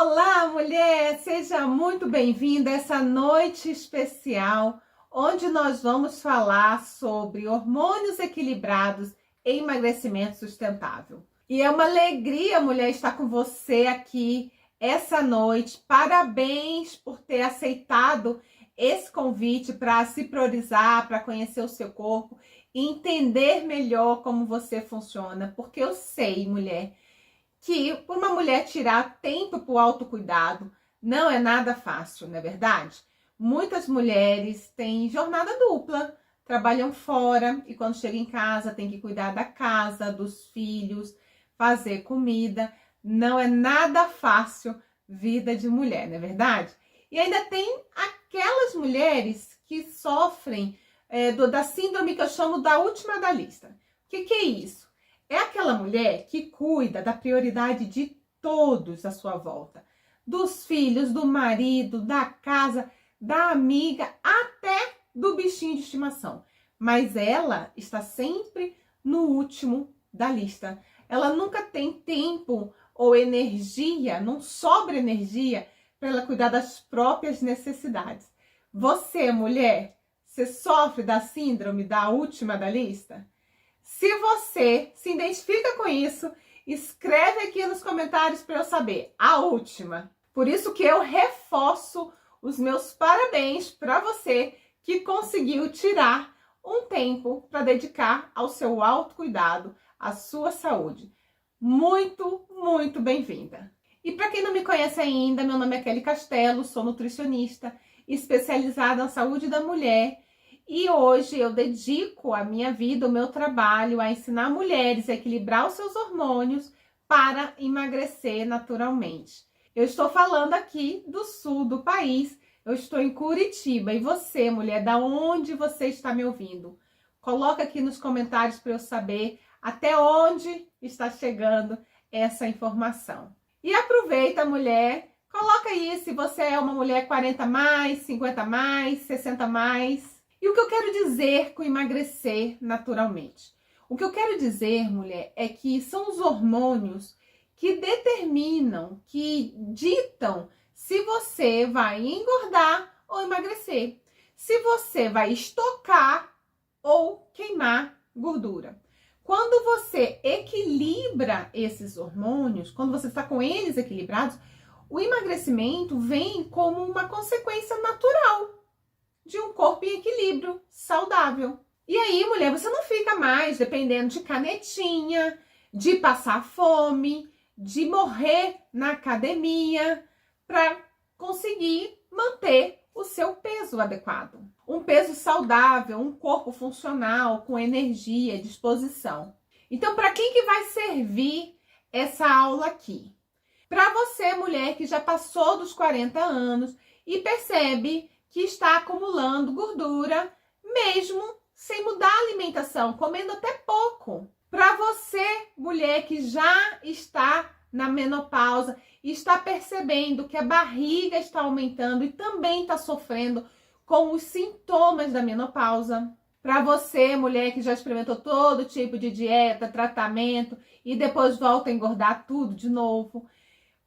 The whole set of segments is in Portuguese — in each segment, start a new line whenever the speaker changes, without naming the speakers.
Olá, mulher! Seja muito bem-vinda a essa noite especial, onde nós vamos falar sobre hormônios equilibrados e emagrecimento sustentável. E é uma alegria, mulher, estar com você aqui essa noite. Parabéns por ter aceitado esse convite para se priorizar, para conhecer o seu corpo e entender melhor como você funciona. Porque eu sei, mulher, que por uma mulher tirar tempo para o autocuidado não é nada fácil, não é verdade? Muitas mulheres têm jornada dupla, trabalham fora e quando chegam em casa tem que cuidar da casa, dos filhos, fazer comida. Não é nada fácil vida de mulher, não é verdade? E ainda tem aquelas mulheres que sofrem da síndrome que eu chamo da última da lista. O que é isso? É aquela mulher que cuida da prioridade de todos à sua volta. Dos filhos, do marido, da casa, da amiga, até do bichinho de estimação. Mas ela está sempre no último da lista. Ela nunca tem tempo ou energia, não sobra energia para ela cuidar das próprias necessidades. Você, mulher, você sofre da síndrome da última da lista? Se você se identifica com isso, escreve aqui nos comentários para eu saber. A última. Por isso que eu reforço os meus parabéns para você que conseguiu tirar um tempo para dedicar ao seu autocuidado, à sua saúde. Muito, muito bem-vinda. E para quem não me conhece ainda, meu nome é Kelly Castelo, sou nutricionista especializada na saúde da mulher. E hoje eu dedico a minha vida, o meu trabalho a ensinar mulheres a equilibrar os seus hormônios para emagrecer naturalmente. Eu estou falando aqui do sul do país, eu estou em Curitiba. E você, mulher, da onde você está me ouvindo? Coloca aqui nos comentários para eu saber até onde está chegando essa informação. E aproveita, mulher, coloca aí se você é uma mulher 40 mais, 50 mais, 60 mais. E o que eu quero dizer com emagrecer naturalmente? O que eu quero dizer, mulher, é que são os hormônios que determinam, que ditam se você vai engordar ou emagrecer, se você vai estocar ou queimar gordura. Quando você equilibra esses hormônios, quando você está com eles equilibrados, o emagrecimento vem como uma consequência natural de um corpo em equilíbrio, saudável. E aí, mulher, você não fica mais dependendo de canetinha, de passar fome, de morrer na academia para conseguir manter o seu peso adequado. Um peso saudável, um corpo funcional, com energia, disposição. Então, para quem que vai servir essa aula aqui? Para você, mulher, que já passou dos 40 anos e percebe que está acumulando gordura, mesmo sem mudar a alimentação, comendo até pouco. Para você, mulher que já está na menopausa e está percebendo que a barriga está aumentando e também está sofrendo com os sintomas da menopausa. Para você, mulher que já experimentou todo tipo de dieta, tratamento e depois volta a engordar tudo de novo.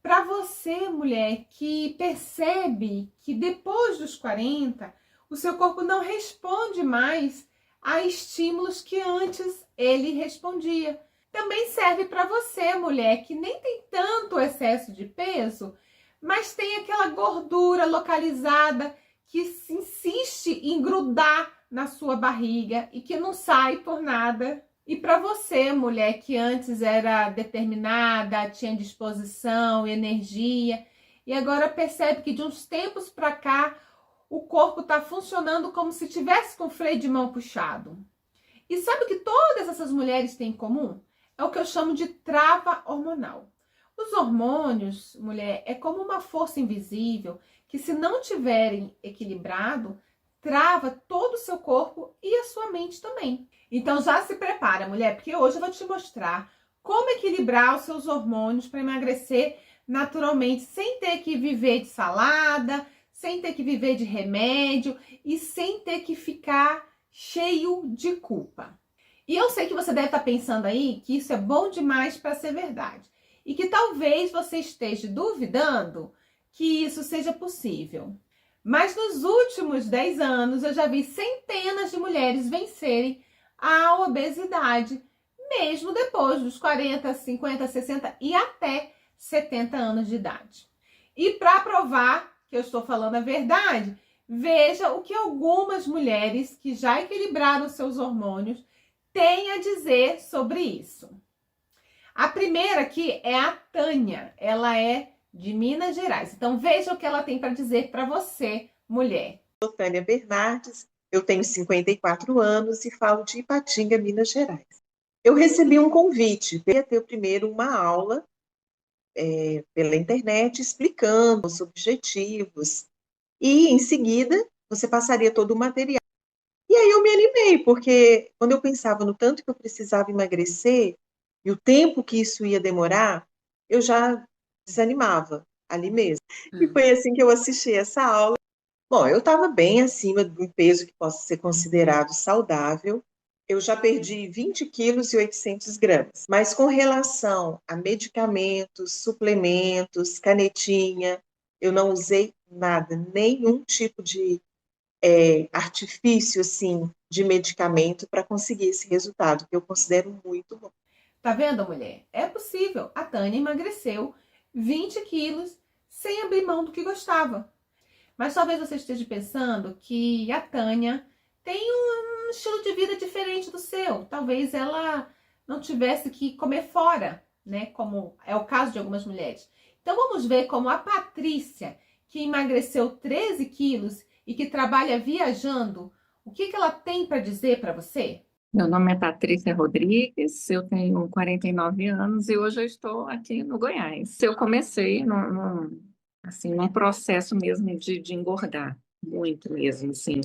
Para você, mulher, que percebe que depois dos 40, o seu corpo não responde mais a estímulos que antes ele respondia. Também serve para você, mulher, que nem tem tanto excesso de peso, mas tem aquela gordura localizada que insiste em grudar na sua barriga e que não sai por nada. E para você, mulher, que antes era determinada, tinha disposição, energia, e agora percebe que de uns tempos para cá o corpo está funcionando como se tivesse com o freio de mão puxado. E sabe o que todas essas mulheres têm em comum? É o que eu chamo de trava hormonal. Os hormônios, mulher, é como uma força invisível que, se não tiverem equilibrado, trava todo o seu corpo e a sua mente também. Então já se prepara, mulher, porque hoje eu vou te mostrar como equilibrar os seus hormônios para emagrecer naturalmente, sem ter que viver de salada, sem ter que viver de remédio e sem ter que ficar cheio de culpa. E eu sei que você deve estar pensando aí que isso é bom demais para ser verdade. e que talvez você esteja duvidando que isso seja possível. Mas nos últimos 10 anos eu já vi centenas de mulheres vencerem a obesidade, mesmo depois dos 40, 50, 60 e até 70 anos de idade. E para provar que eu estou falando a verdade, veja o que algumas mulheres que já equilibraram seus hormônios têm a dizer sobre isso. A primeira aqui é a Tânia, ela é de Minas Gerais. Então veja o que ela tem para dizer para você, mulher.
Sou Tânia Bernardes, eu tenho 54 anos e falo de Ipatinga, Minas Gerais. Eu recebi um convite para ter primeiro uma aula pela internet explicando os objetivos e em seguida você passaria todo o material. E aí eu me animei, porque quando eu pensava no tanto que eu precisava emagrecer e o tempo que isso ia demorar, eu já desanimava ali mesmo. E foi assim que eu assisti essa aula. Bom, eu estava bem acima do peso que possa ser considerado saudável. Eu já perdi 20 quilos e 800 gramas. Mas com relação a medicamentos, suplementos, canetinha, eu não usei nada, nenhum tipo de artifício assim, de medicamento para conseguir esse resultado, que eu considero muito bom.
Tá vendo, mulher? É possível. A Tânia emagreceu 20 quilos sem abrir mão do que gostava. Mas talvez você esteja pensando que a Tânia tem um estilo de vida diferente do seu. Talvez ela não tivesse que comer fora, né? Como é o caso de algumas mulheres. Então vamos ver como a Patrícia, que emagreceu 13 quilos e que trabalha viajando, o que ela tem para dizer para você?
Meu nome é Patrícia Rodrigues, eu tenho 49 anos e hoje eu estou aqui no Goiás. Eu comecei num processo mesmo de engordar, muito mesmo, assim.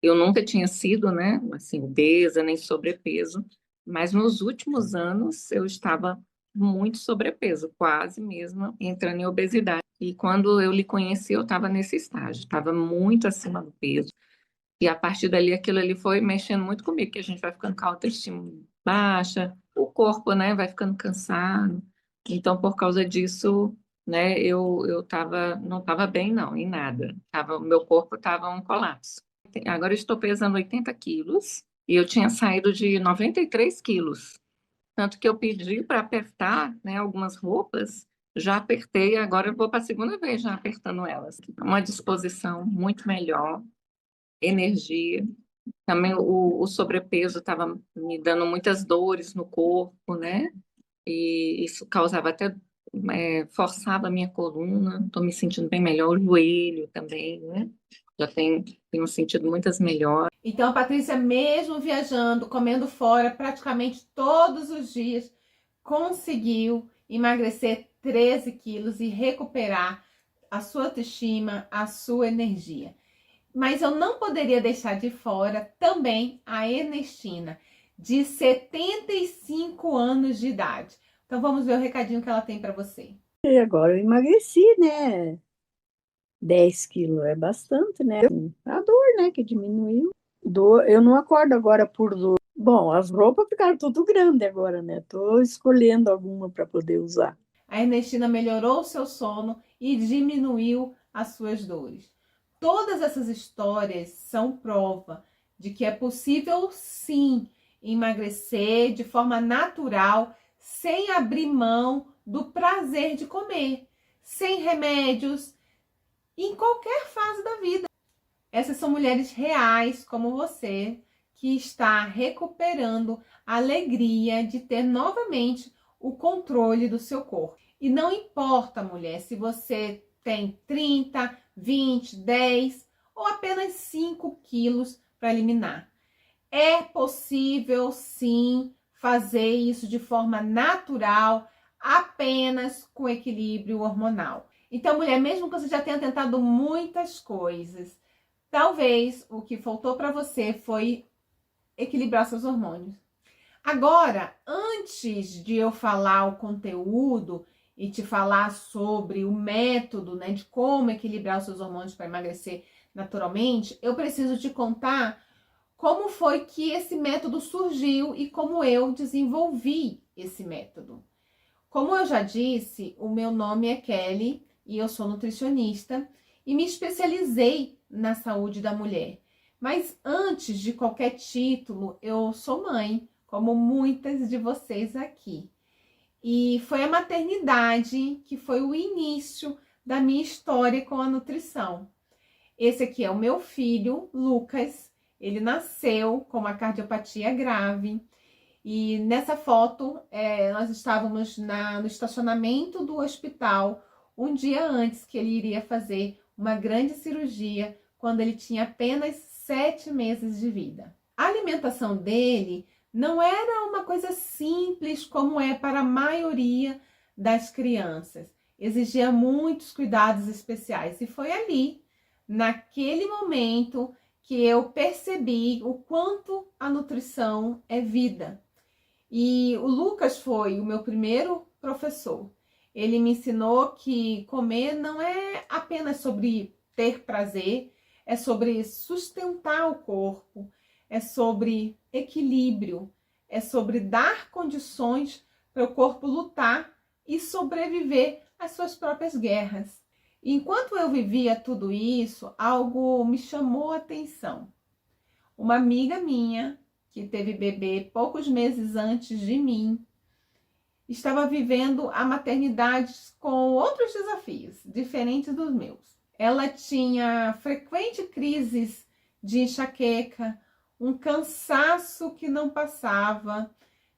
Eu nunca tinha sido, né, assim, obesa, nem sobrepeso, mas nos últimos anos eu estava muito sobrepeso, quase mesmo entrando em obesidade. E quando eu lhe conheci, eu estava nesse estágio, estava muito acima do peso. E a partir dali, aquilo ali foi mexendo muito comigo, que a gente vai ficando com a autoestima baixa, o corpo, né, vai ficando cansado. Então, por causa disso, né, não estava bem, não, em nada. O meu corpo estava um colapso. Agora eu estou pesando 80 quilos e eu tinha saído de 93 quilos. Tanto que eu pedi para apertar, né, algumas roupas, já apertei, agora eu vou para a segunda vez já apertando elas. Uma disposição muito melhor, energia. Também o sobrepeso estava me dando muitas dores no corpo, né? E isso causava até, forçava a minha coluna. Estou me sentindo bem melhor, o joelho também, né? Já tenho sentido muitas melhores.
Então a Patrícia, mesmo viajando, comendo fora praticamente todos os dias, conseguiu emagrecer 13 quilos e recuperar a sua autoestima, a sua energia. Mas eu não poderia deixar de fora também a Ernestina, de 75 anos de idade. Então vamos ver o recadinho que ela tem para você.
E agora eu emagreci, né? 10 quilos é bastante, né? A dor, né, que diminuiu. Dor, eu não acordo agora por dor. Bom, as roupas ficaram tudo grande agora, né? Tô escolhendo alguma para poder usar.
A Ernestina melhorou o seu sono e diminuiu as suas dores. Todas essas histórias são prova de que é possível sim emagrecer de forma natural, sem abrir mão do prazer de comer, sem remédios, em qualquer fase da vida. Essas são mulheres reais como você, que está recuperando a alegria de ter novamente o controle do seu corpo. E não importa, mulher, se você tem 30, 20, 10 ou apenas 5 quilos para eliminar. É possível, sim, fazer isso de forma natural, apenas com equilíbrio hormonal. Então, mulher, mesmo que você já tenha tentado muitas coisas, talvez o que faltou para você foi equilibrar seus hormônios. Agora, antes de eu falar o conteúdo e te falar sobre o método, né, de como equilibrar os seus hormônios para emagrecer naturalmente, eu preciso te contar como foi que esse método surgiu e como eu desenvolvi esse método. Como eu já disse, o meu nome é Kelly e eu sou nutricionista e me especializei na saúde da mulher. Mas antes de qualquer título, eu sou mãe, como muitas de vocês aqui. E foi a maternidade que foi o início da minha história com a nutrição. Esse aqui é o meu filho, Lucas. Ele nasceu com uma cardiopatia grave. E nessa foto, nós estávamos no estacionamento do hospital, um dia antes que ele iria fazer uma grande cirurgia, quando ele tinha apenas 7 meses de vida. A alimentação dele não era uma coisa simples como é para a maioria das crianças. Exigia muitos cuidados especiais. E foi ali, naquele momento, que eu percebi o quanto a nutrição é vida. E o Lucas foi o meu primeiro professor. Ele me ensinou que comer não é apenas sobre ter prazer, é sobre sustentar o corpo, é sobre equilíbrio, é sobre dar condições para o corpo lutar e sobreviver às suas próprias guerras. E enquanto eu vivia tudo isso, algo me chamou a atenção. Uma amiga minha, que teve bebê poucos meses antes de mim, estava vivendo a maternidade com outros desafios, diferentes dos meus. Ela tinha frequentes crises de enxaqueca, um cansaço que não passava,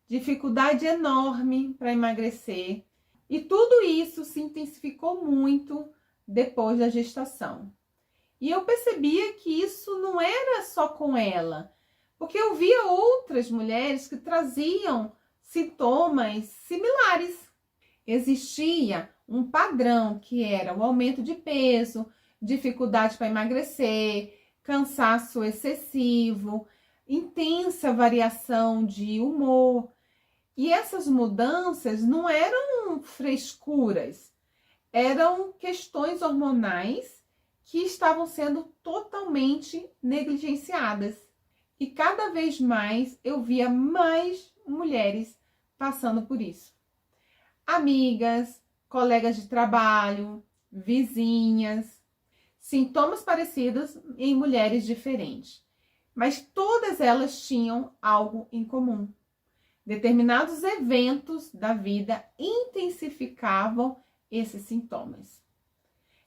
dificuldade enorme para emagrecer. E tudo isso se intensificou muito depois da gestação. E eu percebia que isso não era só com ela, porque eu via outras mulheres que traziam sintomas similares. Existia um padrão que era o aumento de peso, dificuldade para emagrecer, cansaço excessivo, intensa variação de humor. E essas mudanças não eram frescuras, eram questões hormonais que estavam sendo totalmente negligenciadas. E cada vez mais eu via mais mulheres passando por isso. Amigas, colegas de trabalho, vizinhas, sintomas parecidos em mulheres diferentes. Mas todas elas tinham algo em comum. Determinados eventos da vida intensificavam esses sintomas.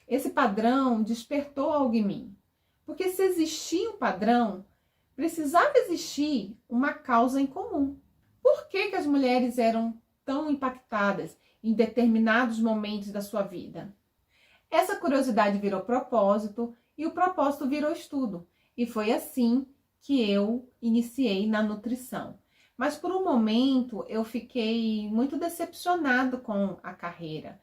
Esse padrão despertou algo em mim. Porque se existia um padrão, precisava existir uma causa em comum. Por que as mulheres eram tão impactadas em determinados momentos da sua vida? Essa curiosidade virou propósito e o propósito virou estudo. E foi assim que eu iniciei na nutrição. Mas por um momento eu fiquei muito decepcionado com a carreira.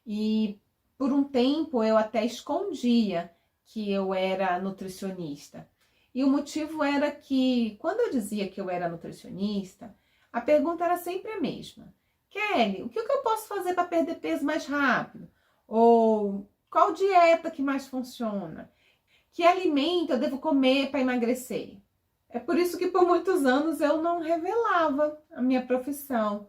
E por um tempo eu até escondia que eu era nutricionista. E o motivo era que, quando eu dizia que eu era nutricionista, a pergunta era sempre a mesma. Kelly, o que eu posso fazer para perder peso mais rápido? Ou qual dieta que mais funciona? Que alimento eu devo comer para emagrecer? É por isso que por muitos anos eu não revelava a minha profissão,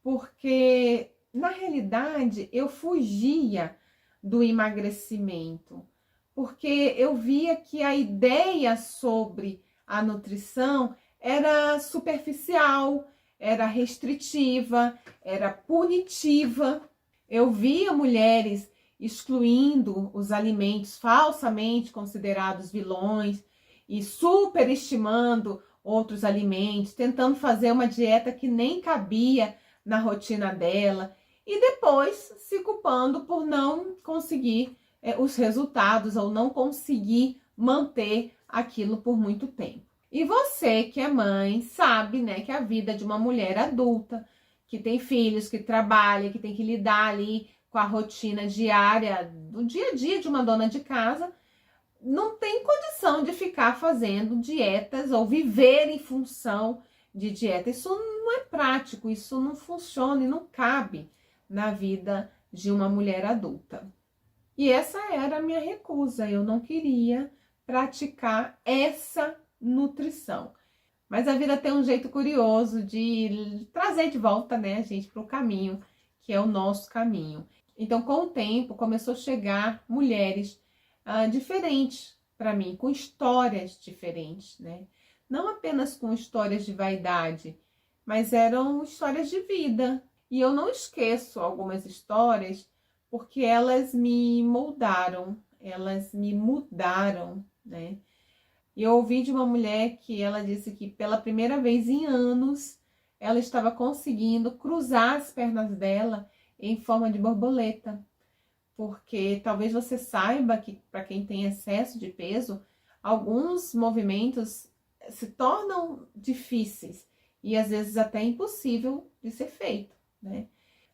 porque na realidade eu fugia do emagrecimento, porque eu via que a ideia sobre a nutrição era superficial, era restritiva, era punitiva. Eu via mulheres excluindo os alimentos falsamente considerados vilões e superestimando outros alimentos, tentando fazer uma dieta que nem cabia na rotina dela e depois se culpando por não conseguir os resultados ou não conseguir manter aquilo por muito tempo. E você que é mãe sabe, né, que a vida de uma mulher adulta, que tem filhos, que trabalha, que tem que lidar ali com a rotina diária, do dia a dia de uma dona de casa, não tem condição de ficar fazendo dietas ou viver em função de dieta. Isso não é prático, isso não funciona e não cabe na vida de uma mulher adulta. E essa era a minha recusa, eu não queria praticar essa nutrição. Mas a vida tem um jeito curioso de trazer de volta, né, a gente para o caminho que é o nosso caminho. Então, com o tempo, começou a chegar mulheres diferentes para mim, com histórias diferentes, né? Não apenas com histórias de vaidade, mas eram histórias de vida. E eu não esqueço algumas histórias porque elas me moldaram, elas me mudaram, né? E eu ouvi de uma mulher que ela disse que pela primeira vez em anos ela estava conseguindo cruzar as pernas dela em forma de borboleta. Porque talvez você saiba que para quem tem excesso de peso, alguns movimentos se tornam difíceis e às vezes até impossível de ser feito, né?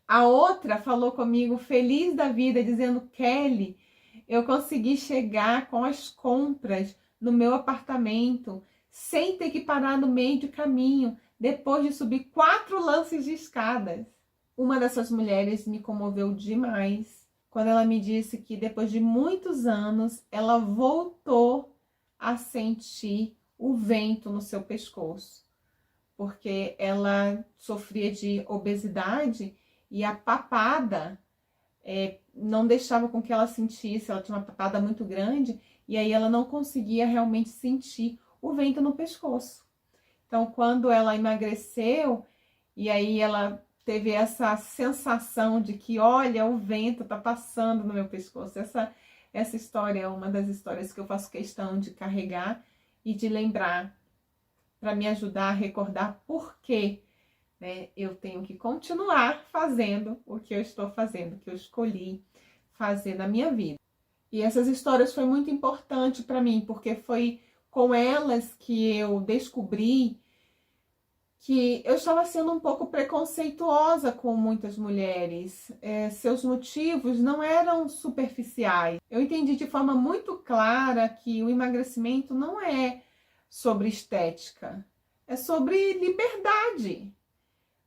A outra falou comigo feliz da vida, dizendo: Kelly, eu consegui chegar com as compras no meu apartamento sem ter que parar no meio do caminho, depois de subir 4 lances de escadas. Uma dessas mulheres me comoveu demais quando ela me disse que depois de muitos anos ela voltou a sentir o vento no seu pescoço, porque ela sofria de obesidade e a papada não deixava com que ela sentisse, ela tinha uma papada muito grande e aí ela não conseguia realmente sentir o vento no pescoço. Então, quando ela emagreceu, e aí ela teve essa sensação de que, olha, o vento tá passando no meu pescoço. Essa história é uma das histórias que eu faço questão de carregar e de lembrar, para me ajudar a recordar por que, né, eu tenho que continuar fazendo o que eu estou fazendo, o que eu escolhi fazer na minha vida. E essas histórias foi muito importante para mim, porque foi com elas que eu descobri que eu estava sendo um pouco preconceituosa com muitas mulheres. Seus motivos não eram superficiais. Eu entendi de forma muito clara que o emagrecimento não é sobre estética, é sobre liberdade,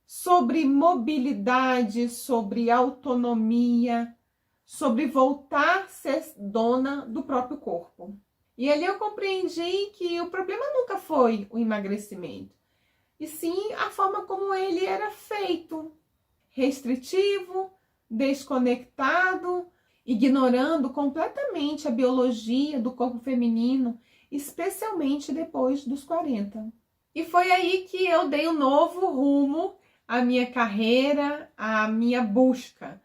sobre mobilidade, sobre autonomia, sobre voltar a ser dona do próprio corpo. E ali eu compreendi que o problema nunca foi o emagrecimento, e sim a forma como ele era feito, restritivo, desconectado, ignorando completamente a biologia do corpo feminino, especialmente depois dos 40. E foi aí que eu dei um novo rumo à minha carreira, à minha busca.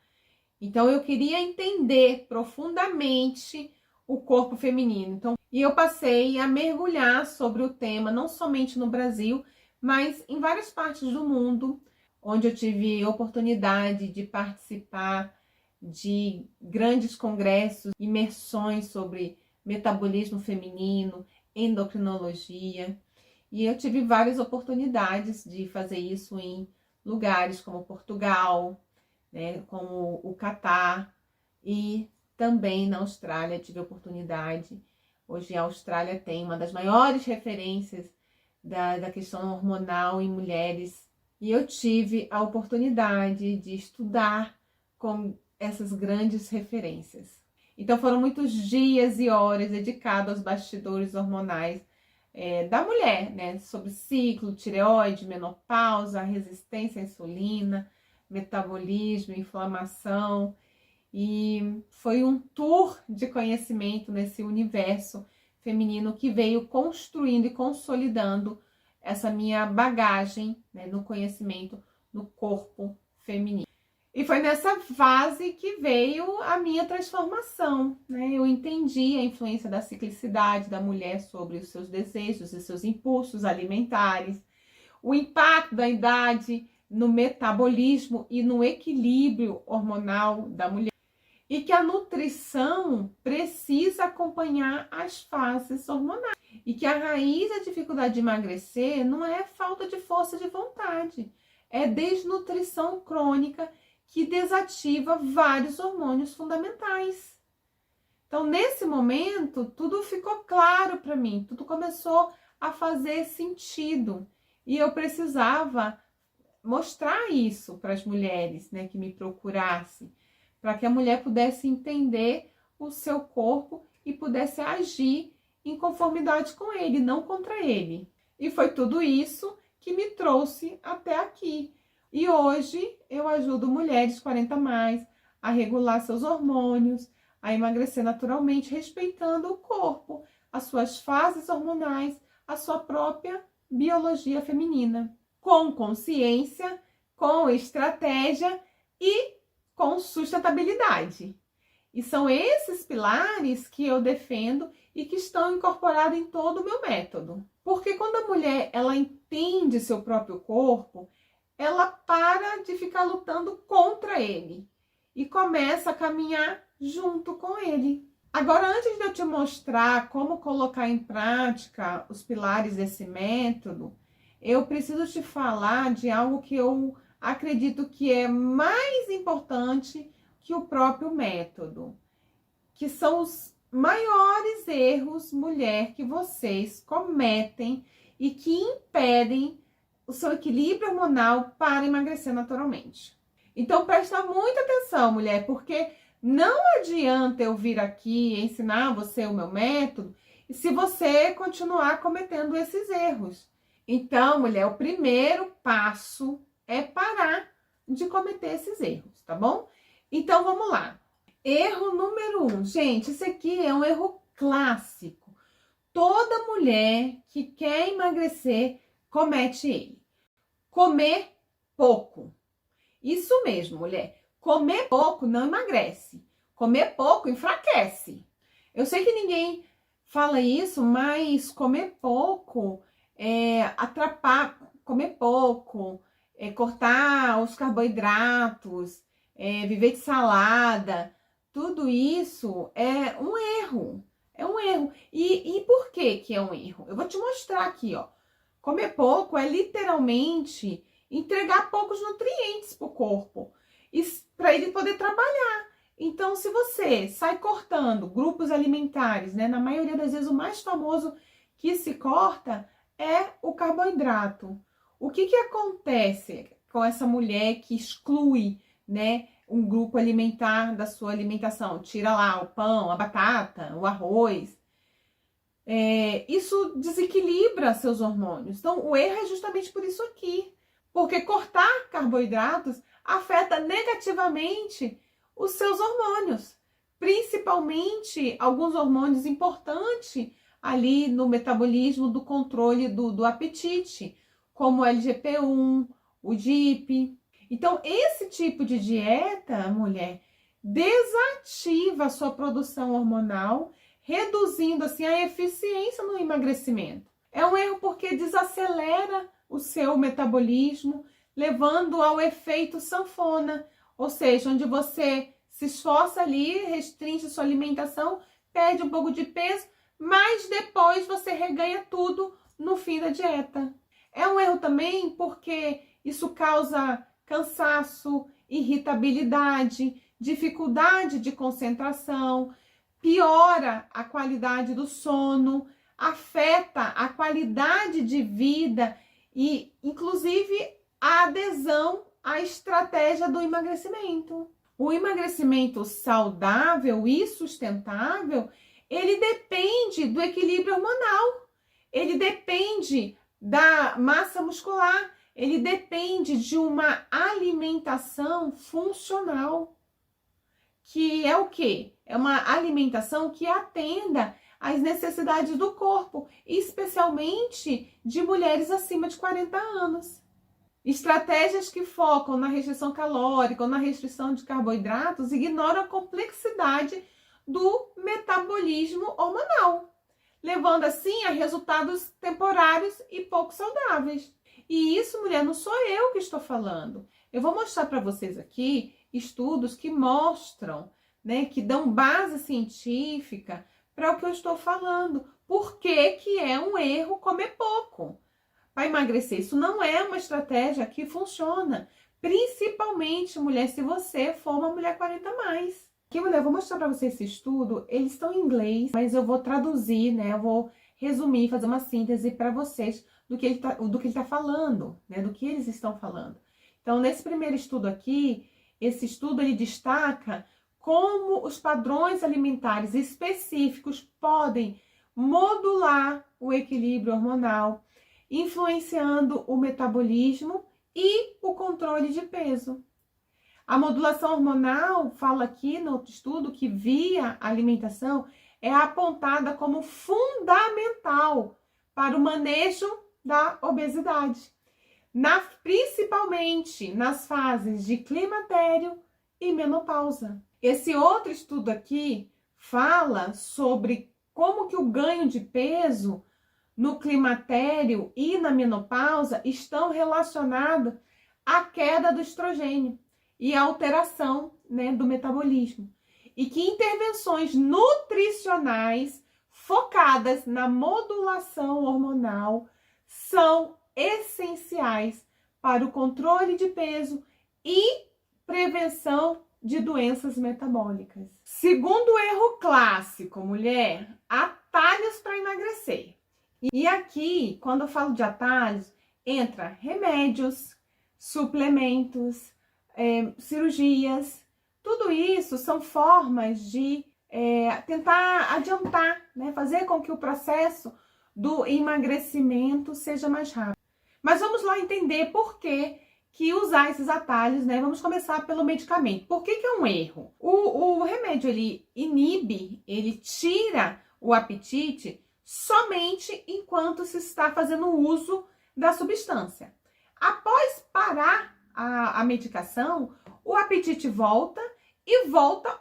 Então eu queria entender profundamente o corpo feminino. E eu passei a mergulhar sobre o tema, não somente no Brasil, mas em várias partes do mundo, onde eu tive oportunidade de participar de grandes congressos, imersões sobre metabolismo feminino, endocrinologia. E eu tive várias oportunidades de fazer isso em lugares como Portugal, né, como o Catar, e também na Austrália tive oportunidade. Hoje a Austrália tem uma das maiores referências da questão hormonal em mulheres, e eu tive a oportunidade de estudar com essas grandes referências. Então foram muitos dias e horas dedicados aos bastidores hormonais da mulher, né? Sobre ciclo, tireoide, menopausa, resistência à insulina, metabolismo, inflamação. E foi um tour de conhecimento nesse universo feminino que veio construindo e consolidando essa minha bagagem, né, no conhecimento no corpo feminino. E foi nessa fase que veio a minha transformação, né? Eu entendi a influência da ciclicidade da mulher sobre os seus desejos e seus impulsos alimentares, o impacto da idade no metabolismo e no equilíbrio hormonal da mulher, e que a nutrição precisa acompanhar as fases hormonais, e que a raiz da dificuldade de emagrecer não é falta de força de vontade, é desnutrição crônica que desativa vários hormônios fundamentais. Então, nesse momento, tudo ficou claro para mim, tudo começou a fazer sentido. E eu precisava mostrar isso para as mulheres, né, que me procurassem, para que a mulher pudesse entender o seu corpo e pudesse agir em conformidade com ele, não contra ele. E foi tudo isso que me trouxe até aqui. E hoje eu ajudo mulheres 40 mais a regular seus hormônios, a emagrecer naturalmente, respeitando o corpo, as suas fases hormonais, a sua própria biologia feminina, com consciência, com estratégia e com sustentabilidade. E são esses pilares que eu defendo e que estão incorporados em todo o meu método. Porque quando a mulher ela entende seu próprio corpo, ela para de ficar lutando contra ele e começa a caminhar junto com ele. Agora, antes de eu te mostrar como colocar em prática os pilares desse método, eu preciso te falar de algo que eu acredito que é mais importante que o próprio método, que são os maiores erros, mulher, que vocês cometem e que impedem o seu equilíbrio hormonal para emagrecer naturalmente. Então, presta muita atenção, mulher, porque não adianta eu vir aqui ensinar você o meu método se você continuar cometendo esses erros. Então, mulher, o primeiro passo é parar de cometer esses erros, tá bom? Então, vamos lá. Erro número 1. Gente, esse aqui é um erro clássico. Toda mulher que quer emagrecer comete ele. Comer pouco. Isso mesmo, mulher. Comer pouco não emagrece. Comer pouco enfraquece. Eu sei que ninguém fala isso, mas comer pouco atrapalha. Comer pouco, cortar os carboidratos, viver de salada, tudo isso é um erro. É um erro. E por que que é um erro? Eu vou te mostrar aqui, ó. Comer pouco é literalmente entregar poucos nutrientes para o corpo, para ele poder trabalhar. Então, se você sai cortando grupos alimentares, né, na maioria das vezes o mais famoso que se corta é o carboidrato. O que que acontece com essa mulher que exclui, né, um grupo alimentar da sua alimentação? Tira lá o pão, a batata, o arroz. Isso desequilibra seus hormônios. Então, o erro é justamente por isso aqui. Porque cortar carboidratos afeta negativamente os seus hormônios. Principalmente alguns hormônios importantes ali no metabolismo do controle do apetite, como o LGP1, o GIP. Então, esse tipo de dieta, mulher, desativa a sua produção hormonal, reduzindo assim a eficiência no emagrecimento. É um erro porque desacelera o seu metabolismo, levando ao efeito sanfona, ou seja, onde você se esforça ali, restringe sua alimentação, perde um pouco de peso, mas depois você reganha tudo no fim da dieta. É um erro também porque isso causa cansaço, irritabilidade, dificuldade de concentração, piora a qualidade do sono, afeta a qualidade de vida e, inclusive, a adesão à estratégia do emagrecimento. O emagrecimento saudável e sustentável, ele depende do equilíbrio hormonal, ele depende da massa muscular, ele depende de uma alimentação funcional, que é o quê? É uma alimentação que atenda às necessidades do corpo, especialmente de mulheres acima de 40 anos. Estratégias que focam na restrição calórica ou na restrição de carboidratos ignoram a complexidade do metabolismo hormonal, levando assim a resultados temporários e pouco saudáveis. E isso, mulher, não sou eu que estou falando. Eu vou mostrar para vocês aqui estudos que mostram, né, que dão base científica para o que eu estou falando. Por que que é um erro comer pouco para emagrecer? Isso não é uma estratégia que funciona. Principalmente, mulher, se você for uma mulher 40 mais. Aqui, mulher, eu vou mostrar para vocês esse estudo. Eles estão em inglês, mas eu vou traduzir, né? Eu vou resumir, fazer uma síntese para vocês do que ele tá falando, né? Do que eles estão falando. Então, nesse primeiro estudo aqui, esse estudo ele destaca como os padrões alimentares específicos podem modular o equilíbrio hormonal, influenciando o metabolismo e o controle de peso. A modulação hormonal fala aqui no outro estudo que via alimentação é apontada como fundamental para o manejo da obesidade, principalmente nas fases de climatério e menopausa. Esse outro estudo aqui fala sobre como que o ganho de peso no climatério e na menopausa estão relacionados à queda do estrogênio e à alteração, né, do metabolismo. E que intervenções nutricionais focadas na modulação hormonal são essenciais para o controle de peso e prevenção de doenças metabólicas. Segundo erro clássico, mulher, atalhos para emagrecer. E aqui, quando eu falo de atalhos, entra remédios, suplementos, cirurgias. Tudo isso são formas de tentar adiantar, né? Fazer com que o processo do emagrecimento seja mais rápido. Mas vamos lá entender por que usar esses atalhos, né? Vamos começar pelo medicamento. Por que é um erro? O remédio, ele inibe, ele tira o apetite somente enquanto se está fazendo uso da substância. Após parar a medicação, o apetite volta e volta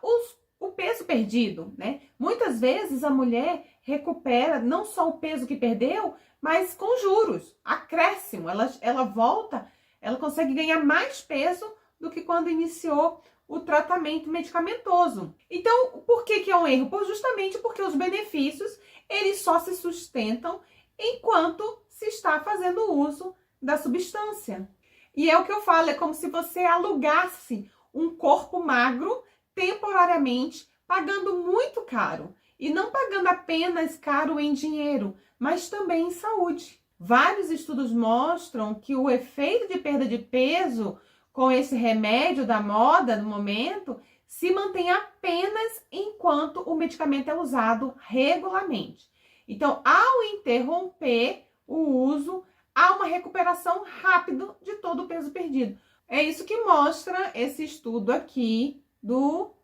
o peso perdido, né? Muitas vezes a mulher recupera não só o peso que perdeu, mas com juros, acréscimo. Ela volta, ela consegue ganhar mais peso do que quando iniciou o tratamento medicamentoso. Então, por que é um erro? Justamente porque os benefícios, eles só se sustentam enquanto se está fazendo uso da substância. E é o que eu falo, é como se você alugasse um corpo magro temporariamente, pagando muito caro. E não pagando apenas caro em dinheiro, mas também em saúde. Vários estudos mostram que o efeito de perda de peso com esse remédio da moda no momento se mantém apenas enquanto o medicamento é usado regularmente. Então, ao interromper o uso, há uma recuperação rápida de todo o peso perdido. É isso que mostra esse estudo aqui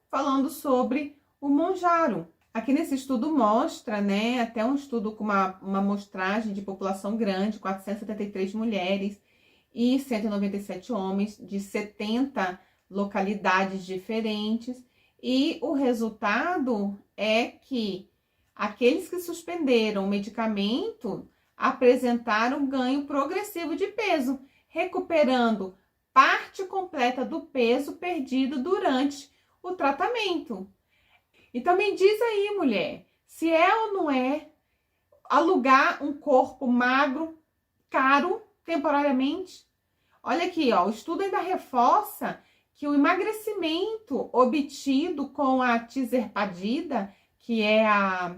falando sobre o Mounjaro. Aqui nesse estudo mostra, né, até um estudo com uma amostragem de população grande, 473 mulheres e 197 homens de 70 localidades diferentes. E o resultado é que aqueles que suspenderam o medicamento apresentaram ganho progressivo de peso, recuperando parte completa do peso perdido durante o tratamento. Então me diz aí, mulher, se é ou não é alugar um corpo magro, caro, temporariamente? Olha aqui, ó, o estudo ainda reforça que o emagrecimento obtido com a tirzepatida, que é a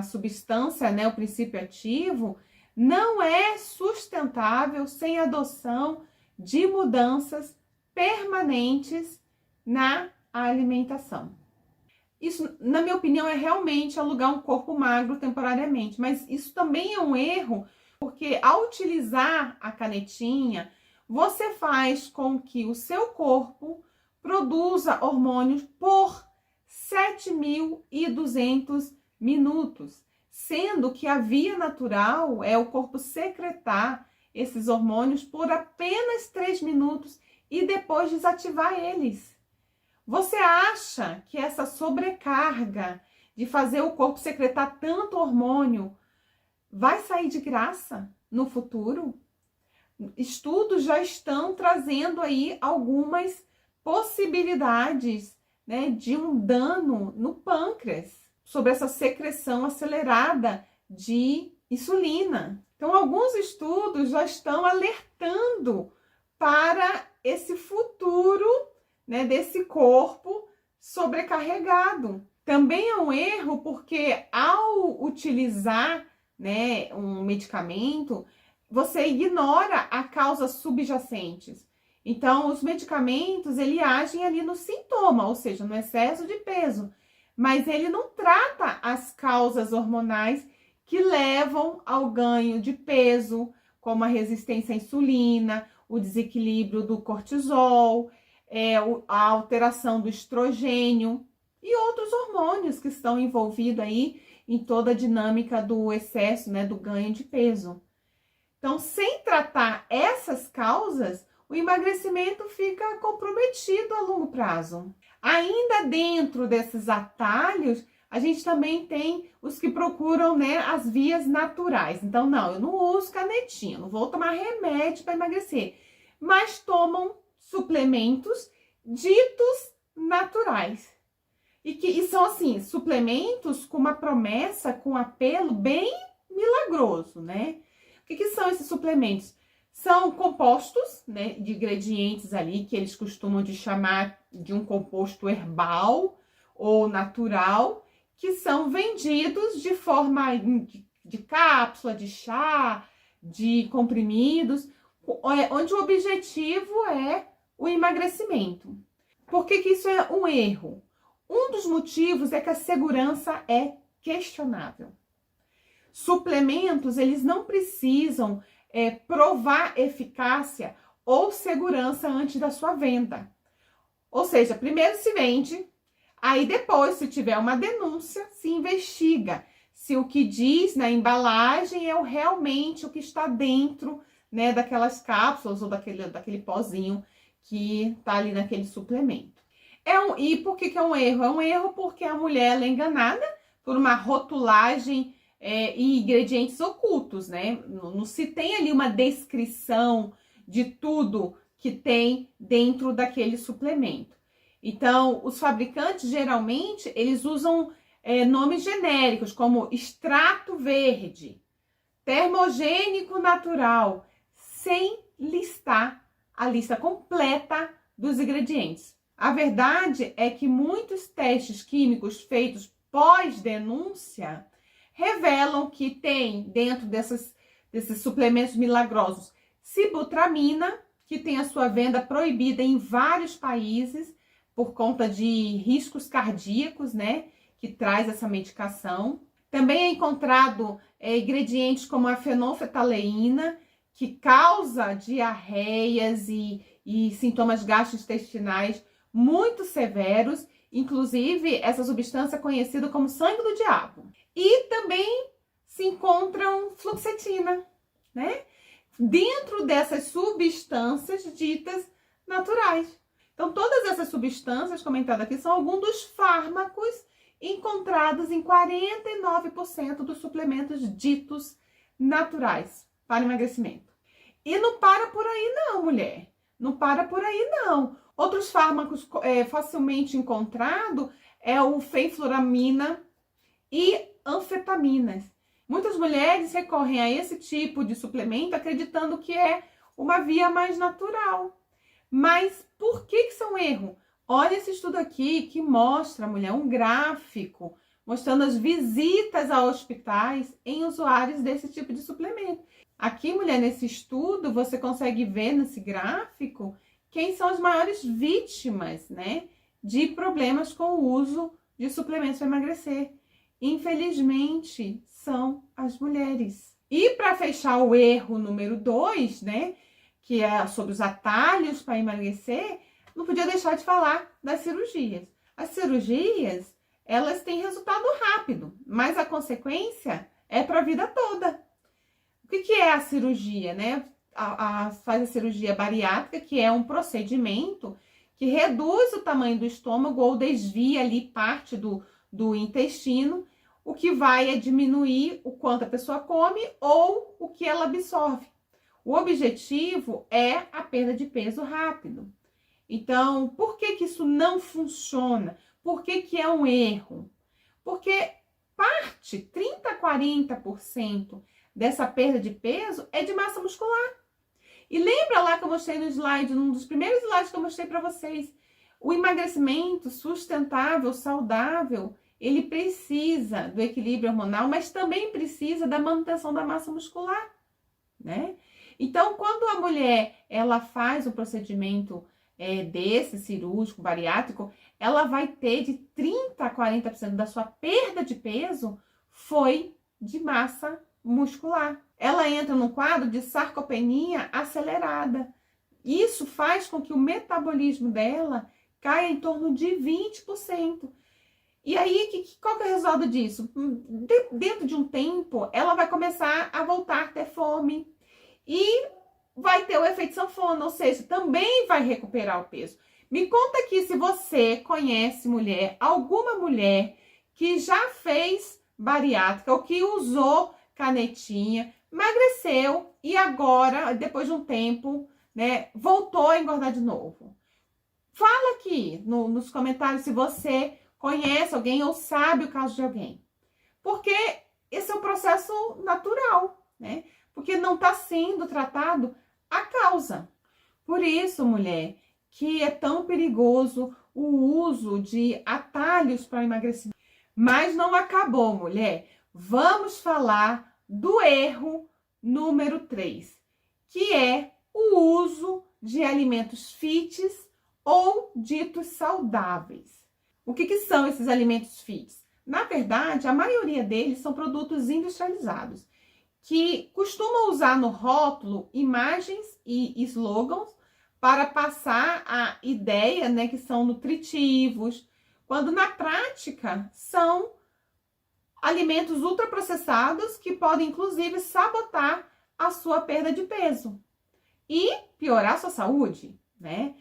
substância, né, o princípio ativo, não é sustentável sem a adoção de mudanças permanentes na alimentação. Isso, na minha opinião, é realmente alugar um corpo magro temporariamente, mas isso também é um erro, porque ao utilizar a canetinha, você faz com que o seu corpo produza hormônios por 7.200 minutos, sendo que a via natural é o corpo secretar esses hormônios por apenas 3 minutos e depois desativar eles. Você acha que essa sobrecarga de fazer o corpo secretar tanto hormônio vai sair de graça no futuro? Estudos já estão trazendo aí algumas possibilidades, né, de um dano no pâncreas sobre essa secreção acelerada de insulina. Então, alguns estudos já estão alertando para esse futuro, né, desse corpo sobrecarregado. Também é um erro porque ao utilizar, né, um medicamento, você ignora a causa subjacentes. Então, os medicamentos, ele agem ali no sintoma, ou seja, no excesso de peso, mas ele não trata as causas hormonais que levam ao ganho de peso, como a resistência à insulina, o desequilíbrio do cortisol, a alteração do estrogênio e outros hormônios que estão envolvidos aí em toda a dinâmica do excesso, né, do ganho de peso. Então, sem tratar essas causas, o emagrecimento fica comprometido a longo prazo. Ainda dentro desses atalhos, a gente também tem os que procuram, né, as vias naturais. Então, não, eu não uso canetinha, não vou tomar remédio para emagrecer, mas tomam suplementos ditos naturais. E são, assim, suplementos com uma promessa, com apelo bem milagroso, né? O que são esses suplementos? São compostos, né, de ingredientes ali que eles costumam de chamar de um composto herbal ou natural, que são vendidos de forma de cápsula, de chá, de comprimidos, onde o objetivo é o emagrecimento. Por que isso é um erro? Um dos motivos é que a segurança é questionável. Suplementos, eles não precisam provar eficácia ou segurança antes da sua venda. Ou seja, primeiro se vende, aí depois, se tiver uma denúncia, se investiga se o que diz na embalagem é realmente o que está dentro, né, daquelas cápsulas ou daquele pozinho que está ali naquele suplemento. E por que é um erro? É um erro porque a mulher ela é enganada por uma rotulagem e ingredientes ocultos, né? Não se tem ali uma descrição de tudo que tem dentro daquele suplemento. Então, os fabricantes, geralmente, eles usam nomes genéricos, como extrato verde, termogênico natural, sem listar a lista completa dos ingredientes. A verdade é que muitos testes químicos feitos pós-denúncia revelam que tem dentro desses suplementos milagrosos sibutramina, que tem a sua venda proibida em vários países por conta de riscos cardíacos, né, que traz essa medicação. Também é encontrado ingredientes como a fenolftaleína, que causa diarreias e sintomas gastrointestinais muito severos, inclusive essa substância é conhecida como sangue do diabo. E também se encontram fluoxetina, né? Dentro dessas substâncias ditas naturais. Então, todas essas substâncias comentadas aqui são alguns dos fármacos encontrados em 49% dos suplementos ditos naturais para emagrecimento. E não para por aí não, mulher. Não para por aí não. Outros fármacos facilmente encontrados é o fenfluramina e anfetaminas. Muitas mulheres recorrem a esse tipo de suplemento acreditando que é uma via mais natural. Mas por que isso é um erro? Olha esse estudo aqui que mostra, mulher, um gráfico mostrando as visitas a hospitais em usuários desse tipo de suplemento. Aqui, mulher, nesse estudo, você consegue ver nesse gráfico quem são as maiores vítimas, né, de problemas com o uso de suplementos para emagrecer. Infelizmente, são as mulheres. E para fechar o erro número 2, né, que é sobre os atalhos para emagrecer, não podia deixar de falar das cirurgias. As cirurgias, elas têm resultado rápido, mas a consequência é para a vida toda. O que é a cirurgia, né? Faz a cirurgia bariátrica, que é um procedimento que reduz o tamanho do estômago ou desvia ali parte do intestino, o que vai diminuir o quanto a pessoa come ou o que ela absorve. O objetivo é a perda de peso rápido. Então, por que isso não funciona? Por que é um erro? Porque 30 a 40% dessa perda de peso é de massa muscular. E lembra lá que eu mostrei no slide, num dos primeiros slides que eu mostrei para vocês, o emagrecimento sustentável, saudável, ele precisa do equilíbrio hormonal, mas também precisa da manutenção da massa muscular, né? Então, quando a mulher, ela faz um procedimento desse cirúrgico, bariátrico, ela vai ter de 30 a 40% da sua perda de peso foi de massa muscular. Ela entra num quadro de sarcopenia acelerada, Isso faz com que o metabolismo dela caia em torno de 20%. E aí, qual que é o resultado disso? Dentro de um tempo, ela vai começar a voltar a ter fome e vai ter o efeito sanfona, ou seja, também vai recuperar o peso. Me conta aqui se você conhece alguma mulher que já fez bariátrica ou que usou canetinha, emagreceu e agora, depois de um tempo, né, voltou a engordar de novo. Fala aqui nos comentários se você conhece alguém ou sabe o caso de alguém. Porque esse é um processo natural, né? Porque não está sendo tratado a causa. Por isso, mulher, que é tão perigoso o uso de atalhos para emagrecimento. Mas não acabou, mulher. Vamos falar do erro número 3, que é o uso de alimentos fits ou ditos saudáveis. O que são esses alimentos fits? Na verdade, a maioria deles são produtos industrializados, que costumam usar no rótulo imagens e slogans para passar a ideia, né, que são nutritivos, quando na prática são alimentos ultraprocessados que podem inclusive sabotar a sua perda de peso e piorar a sua saúde, né?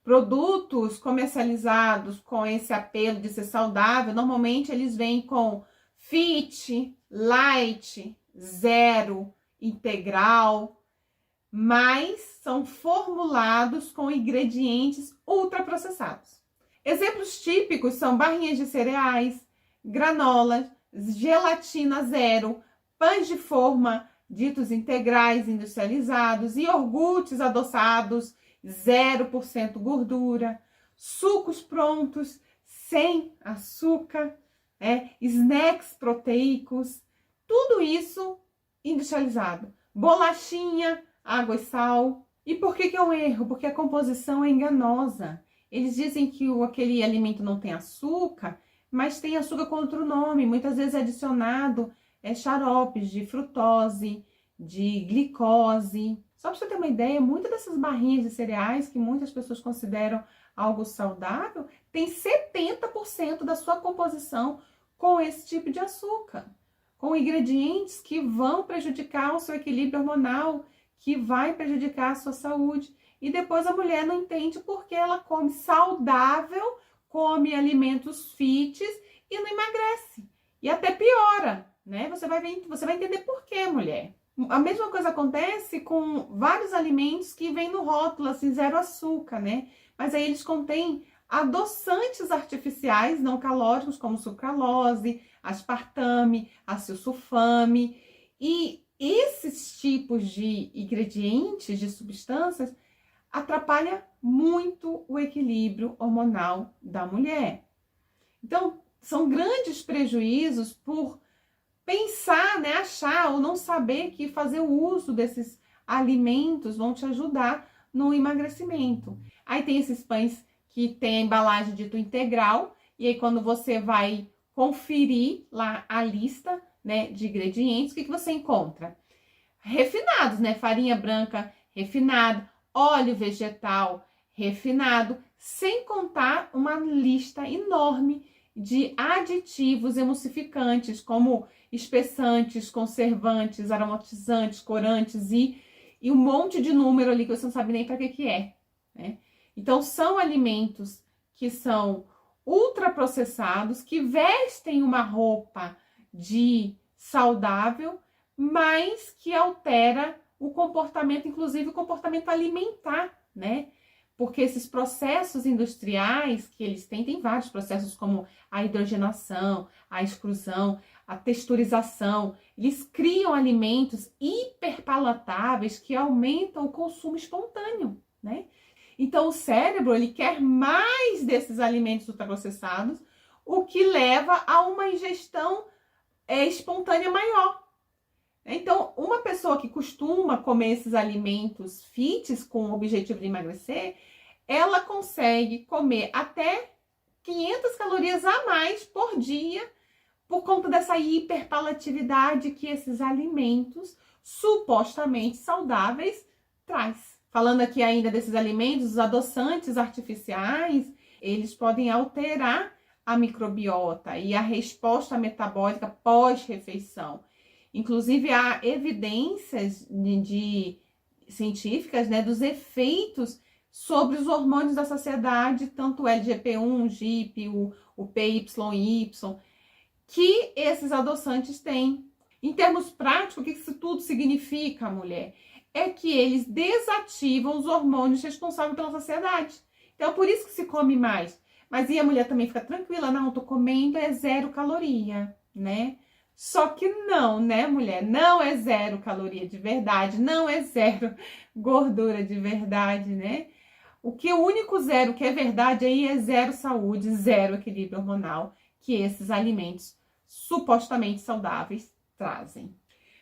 Produtos comercializados com esse apelo de ser saudável, normalmente eles vêm com fit, light, zero, integral, mas são formulados com ingredientes ultraprocessados. Exemplos típicos são barrinhas de cereais, granolas, gelatina zero, pães de forma, ditos integrais industrializados, iogurtes adoçados, 0% gordura, sucos prontos, sem açúcar, snacks proteicos, tudo isso industrializado. Bolachinha, água e sal. E por que é um erro? Porque a composição é enganosa. Eles dizem que aquele alimento não tem açúcar, mas tem açúcar com outro nome. Muitas vezes é adicionado xaropes de frutose, de glicose. Só para você ter uma ideia, muitas dessas barrinhas de cereais que muitas pessoas consideram algo saudável, tem 70% da sua composição com esse tipo de açúcar, com ingredientes que vão prejudicar o seu equilíbrio hormonal, que vai prejudicar a sua saúde. E depois a mulher não entende porque ela come saudável, come alimentos fits e não emagrece. E até piora, né? Você vai entender por quê, mulher. A mesma coisa acontece com vários alimentos que vêm no rótulo, assim, 0 açúcar, né? Mas aí eles contêm adoçantes artificiais não calóricos, como sucralose, aspartame, acesulfame. E esses tipos de ingredientes, de substâncias, atrapalham muito o equilíbrio hormonal da mulher. Então, são grandes prejuízos por pensar, né, achar ou não saber que fazer o uso desses alimentos vão te ajudar no emagrecimento. Aí tem esses pães que tem a embalagem dito integral, e aí quando você vai conferir lá a lista, né, de ingredientes, o que você encontra? Refinados, né? Farinha branca refinada, óleo vegetal refinado, sem contar uma lista enorme de aditivos emulsificantes, como espessantes, conservantes, aromatizantes, corantes e um monte de número ali que você não sabe nem para que é, né? Então, são alimentos que são ultraprocessados, que vestem uma roupa de saudável, mas que altera o comportamento, inclusive o comportamento alimentar, né? Porque esses processos industriais que eles têm, tem vários processos como a hidrogenação, a extrusão, a texturização. Eles criam alimentos hiperpalatáveis que aumentam o consumo espontâneo, né? Então, o cérebro, ele quer mais desses alimentos ultraprocessados, o que leva a uma ingestão espontânea maior. Então, uma pessoa que costuma comer esses alimentos fits com o objetivo de emagrecer, ela consegue comer até 500 calorias a mais por dia por conta dessa hiperpalatividade que esses alimentos supostamente saudáveis traz. Falando aqui ainda desses alimentos, os adoçantes artificiais, eles podem alterar a microbiota e a resposta metabólica pós-refeição. Inclusive, há evidências científicas, né, dos efeitos sobre os hormônios da saciedade, tanto o LGP1, GIP, o PYY, que esses adoçantes têm. Em termos práticos, o que isso tudo significa, mulher? É que eles desativam os hormônios responsáveis pela saciedade. Então, por isso que se come mais. Mas e a mulher também fica tranquila, não, tô comendo, é 0 caloria, né? Só que não, né, mulher? Não é 0 caloria de verdade, não é 0 gordura de verdade, né? O único 0 que é verdade aí é 0 saúde, 0 equilíbrio hormonal, que esses alimentos supostamente saudáveis trazem.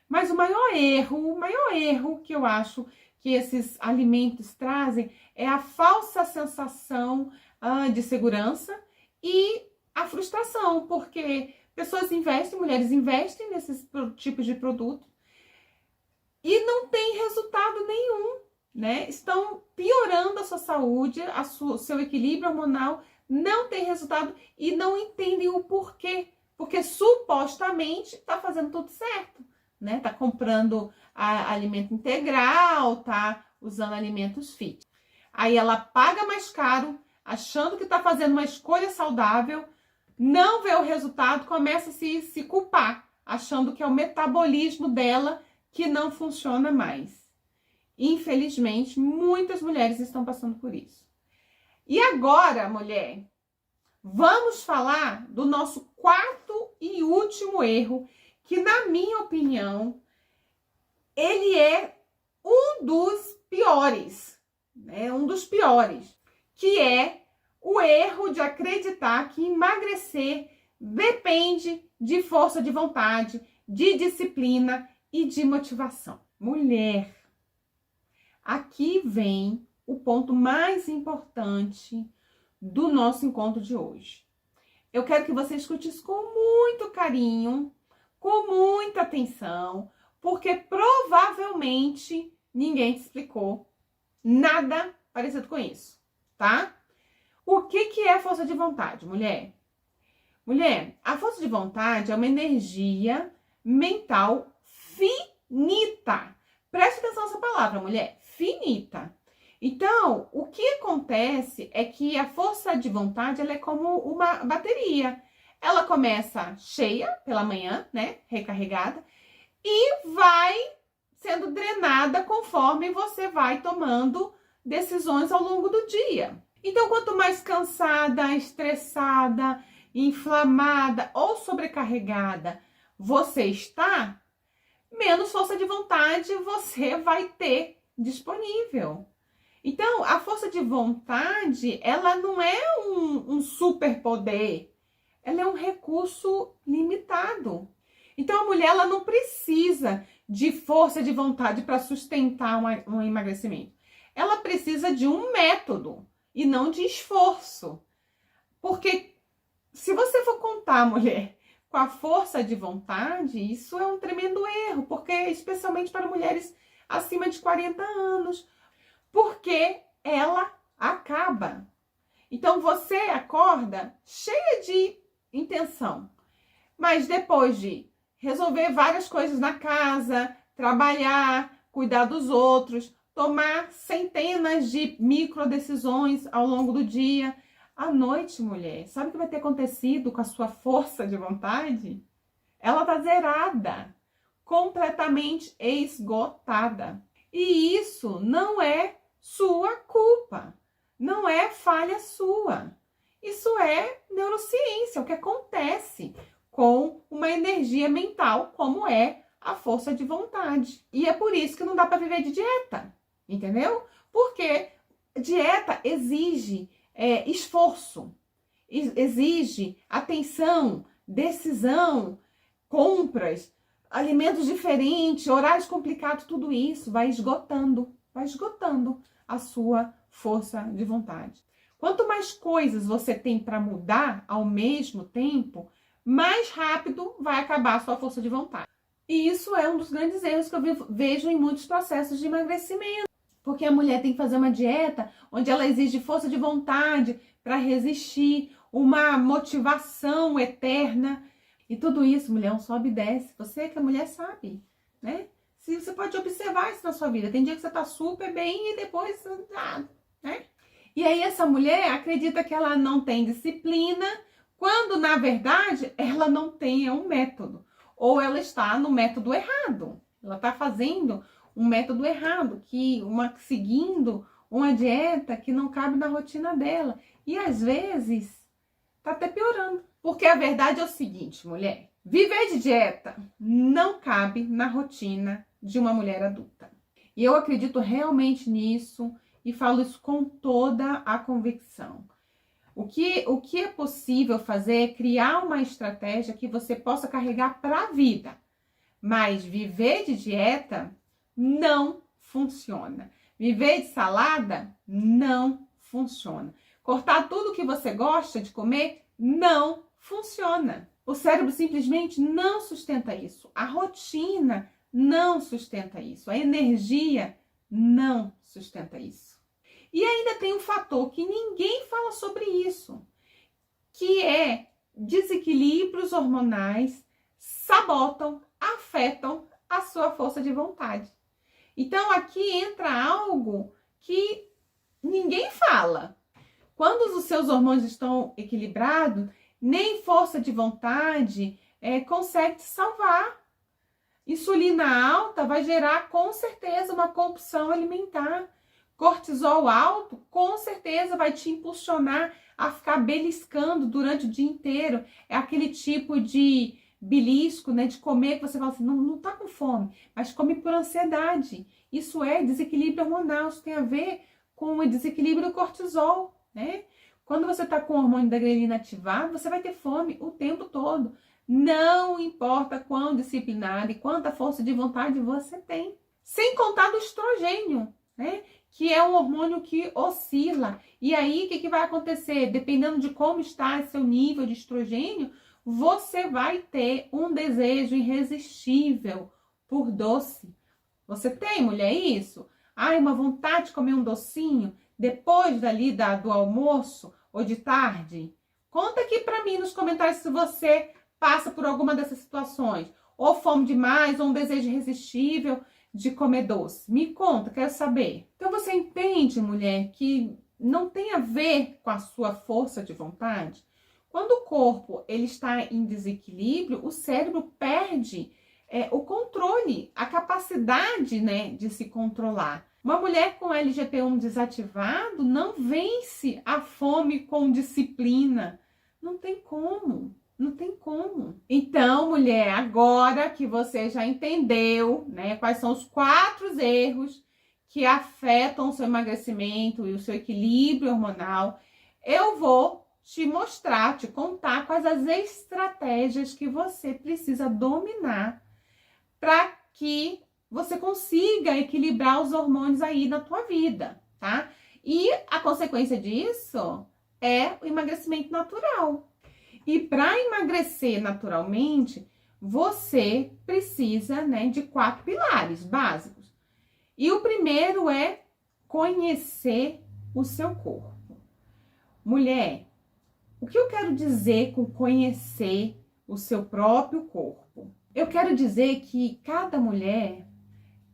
Mas o maior erro que eu acho que esses alimentos trazem é a falsa sensação de segurança e a frustração, porque pessoas investem, mulheres investem nesses tipos de produto e não tem resultado nenhum, né? Estão piorando a sua saúde, seu equilíbrio hormonal, não tem resultado e não entendem o porquê, porque supostamente está fazendo tudo certo, né? Tá comprando alimento integral, tá usando alimentos fit. Aí ela paga mais caro, achando que tá fazendo uma escolha saudável, não vê o resultado, começa a se culpar, achando que é o metabolismo dela que não funciona mais. Infelizmente, muitas mulheres estão passando por isso. E agora, mulher, vamos falar do nosso quarto e último erro, que, na minha opinião, ele é um dos piores, né? Um dos piores, que é o erro de acreditar que emagrecer depende de força de vontade, de disciplina e de motivação. Mulher, aqui vem o ponto mais importante do nosso encontro de hoje. Eu quero que você escute isso com muito carinho, com muita atenção, porque provavelmente ninguém te explicou nada parecido com isso, tá? O que é força de vontade, mulher? Mulher, a força de vontade é uma energia mental finita. Preste atenção nessa palavra, mulher, finita. Então, o que acontece é que a força de vontade, ela é como uma bateria. Ela começa cheia pela manhã, né, recarregada, e vai sendo drenada conforme você vai tomando decisões ao longo do dia. Então, quanto mais cansada, estressada, inflamada ou sobrecarregada você está, menos força de vontade você vai ter disponível. Então, a força de vontade, ela não é um superpoder, ela é um recurso limitado. Então, a mulher, ela não precisa de força de vontade para sustentar um emagrecimento. Ela precisa de um método e não de esforço. Porque se você for contar, mulher, com a força de vontade, isso é um tremendo erro, porque especialmente para mulheres acima de 40 anos, porque ela acaba. Então, você acorda cheia de intenção, mas depois de resolver várias coisas na casa, trabalhar, cuidar dos outros, tomar centenas de micro decisões ao longo do dia, à noite, mulher, sabe o que vai ter acontecido com a sua força de vontade? Ela tá zerada, completamente esgotada. E isso não é sua culpa, não é falha sua. Isso é neurociência, o que acontece com uma energia mental, como é a força de vontade. E é por isso que não dá para viver de dieta, entendeu? Porque dieta exige esforço, exige atenção, decisão, compras, alimentos diferentes, horários complicados, tudo isso vai esgotando a sua força de vontade. Quanto mais coisas você tem para mudar ao mesmo tempo, mais rápido vai acabar a sua força de vontade. E isso é um dos grandes erros que eu vejo em muitos processos de emagrecimento. Porque a mulher tem que fazer uma dieta onde ela exige força de vontade para resistir, uma motivação eterna. E tudo isso, mulher, um sobe e desce. Você que é mulher sabe, né? Você pode observar isso na sua vida. Tem dia que você tá super bem e depois, né? E aí essa mulher acredita que ela não tem disciplina, quando na verdade ela não tem um método. Ou ela está no método errado. Ela está fazendo um método errado, seguindo uma dieta que não cabe na rotina dela. E às vezes tá até piorando. Porque a verdade é o seguinte, mulher. Viver de dieta não cabe na rotina de uma mulher adulta. E eu acredito realmente nisso e falo isso com toda a convicção. O que é possível fazer é criar uma estratégia que você possa carregar para a vida. Mas viver de dieta não funciona. Viver de salada não funciona. Cortar tudo que você gosta de comer não funciona. O cérebro simplesmente não sustenta isso. A rotina não sustenta isso. A energia não sustenta isso. E ainda tem um fator que ninguém fala sobre isso, que é desequilíbrios hormonais sabotam, afetam a sua força de vontade. Então aqui entra algo que ninguém fala. Quando os seus hormônios estão equilibrados, nem força de vontade consegue te salvar. Insulina alta vai gerar com certeza uma compulsão alimentar. Cortisol alto com certeza vai te impulsionar a ficar beliscando durante o dia inteiro. É aquele tipo de belisco, né, de comer que você fala assim, não tá com fome, mas come por ansiedade. Isso é desequilíbrio hormonal, isso tem a ver com o desequilíbrio do cortisol, né? Quando você tá com o hormônio da grelina ativado, você vai ter fome o tempo todo. Não importa quão disciplinado e quanta força de vontade você tem. Sem contar do estrogênio, né? Que é um hormônio que oscila. E aí, o que vai acontecer? Dependendo de como está seu nível de estrogênio, você vai ter um desejo irresistível por doce. Você tem, mulher, isso? Ai, uma vontade de comer um docinho depois do almoço ou de tarde? Conta aqui pra mim nos comentários se você passa por alguma dessas situações. Ou fome demais, ou um desejo irresistível de comer doce. Me conta, quero saber. Então você entende, mulher, que não tem a ver com a sua força de vontade? Quando o corpo ele está em desequilíbrio, o cérebro perde o controle, a capacidade, né, de se controlar. Uma mulher com LGP1 desativado não vence a fome com disciplina. Não tem como. Não tem como. Então, mulher, agora que você já entendeu, né, quais são os 4 erros que afetam o seu emagrecimento e o seu equilíbrio hormonal, eu vou te mostrar, te contar quais as estratégias que você precisa dominar para que você consiga equilibrar os hormônios aí na tua vida, tá? E a consequência disso é o emagrecimento natural. E para emagrecer naturalmente, você precisa, né, de 4 pilares básicos. E o primeiro é conhecer o seu corpo. Mulher, o que eu quero dizer com conhecer o seu próprio corpo? Eu quero dizer que cada mulher,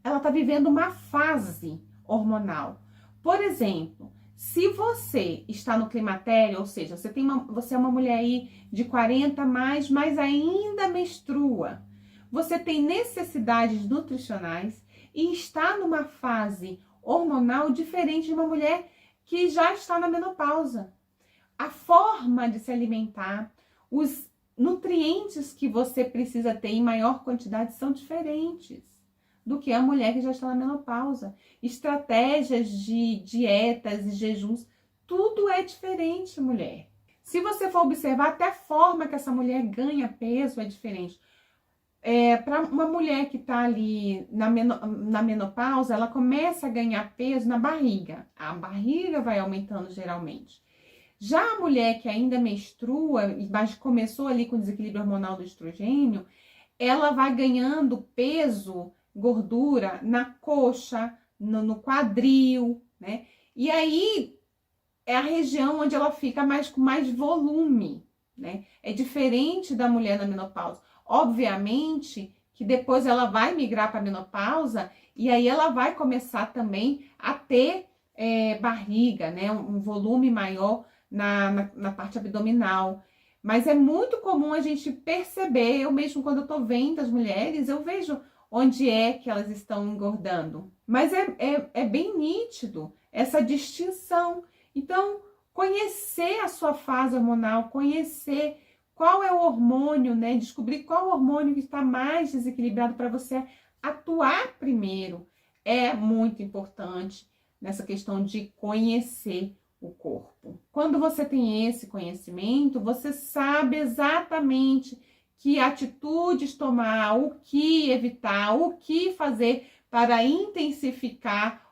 ela está vivendo uma fase hormonal. Por exemplo, se você está no climatério, ou seja, você é uma mulher aí de 40 mais, mas ainda menstrua, você tem necessidades nutricionais e está numa fase hormonal diferente de uma mulher que já está na menopausa. A forma de se alimentar, os nutrientes que você precisa ter em maior quantidade são diferentes do que a mulher que já está na menopausa. Estratégias de dietas e jejuns, tudo é diferente, mulher. Se você for observar, até a forma que essa mulher ganha peso é diferente. Para uma mulher que está ali na menopausa, ela começa a ganhar peso na barriga. A barriga vai aumentando geralmente. Já a mulher que ainda menstrua, mas começou ali com o desequilíbrio hormonal do estrogênio, ela vai ganhando peso, gordura na coxa, no quadril, né? E aí é a região onde ela fica com mais volume, né? É diferente da mulher na menopausa. Obviamente que depois ela vai migrar para a menopausa e aí ela vai começar também a ter barriga, né? Um volume maior na parte abdominal. Mas é muito comum a gente perceber, eu mesmo quando eu tô vendo as mulheres, eu vejo onde é que elas estão engordando. Mas é bem nítido essa distinção. Então, conhecer a sua fase hormonal, conhecer qual é o hormônio, né? Descobrir qual hormônio que está mais desequilibrado para você atuar primeiro é muito importante nessa questão de conhecer o corpo. Quando você tem esse conhecimento, você sabe exatamente que atitudes tomar, o que evitar, o que fazer para intensificar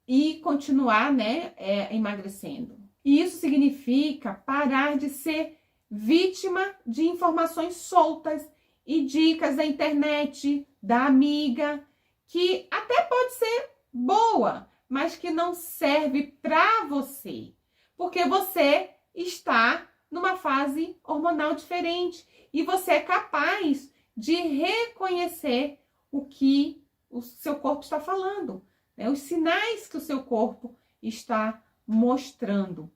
e continuar, né, emagrecendo. E isso significa parar de ser vítima de informações soltas e dicas da internet, da amiga, que até pode ser boa, mas que não serve para você, porque você está numa fase hormonal diferente e você é capaz de reconhecer o que o seu corpo está falando, né? Os sinais que o seu corpo está mostrando.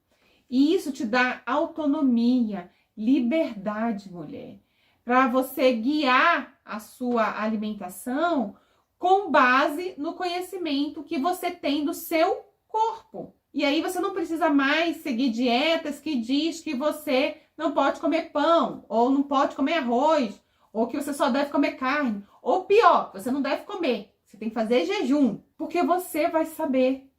E isso te dá autonomia, liberdade, mulher, para você guiar a sua alimentação com base no conhecimento que você tem do seu corpo. E aí você não precisa mais seguir dietas que diz que você não pode comer pão, ou não pode comer arroz, ou que você só deve comer carne. Ou pior, você não deve comer, você tem que fazer jejum, porque você vai saber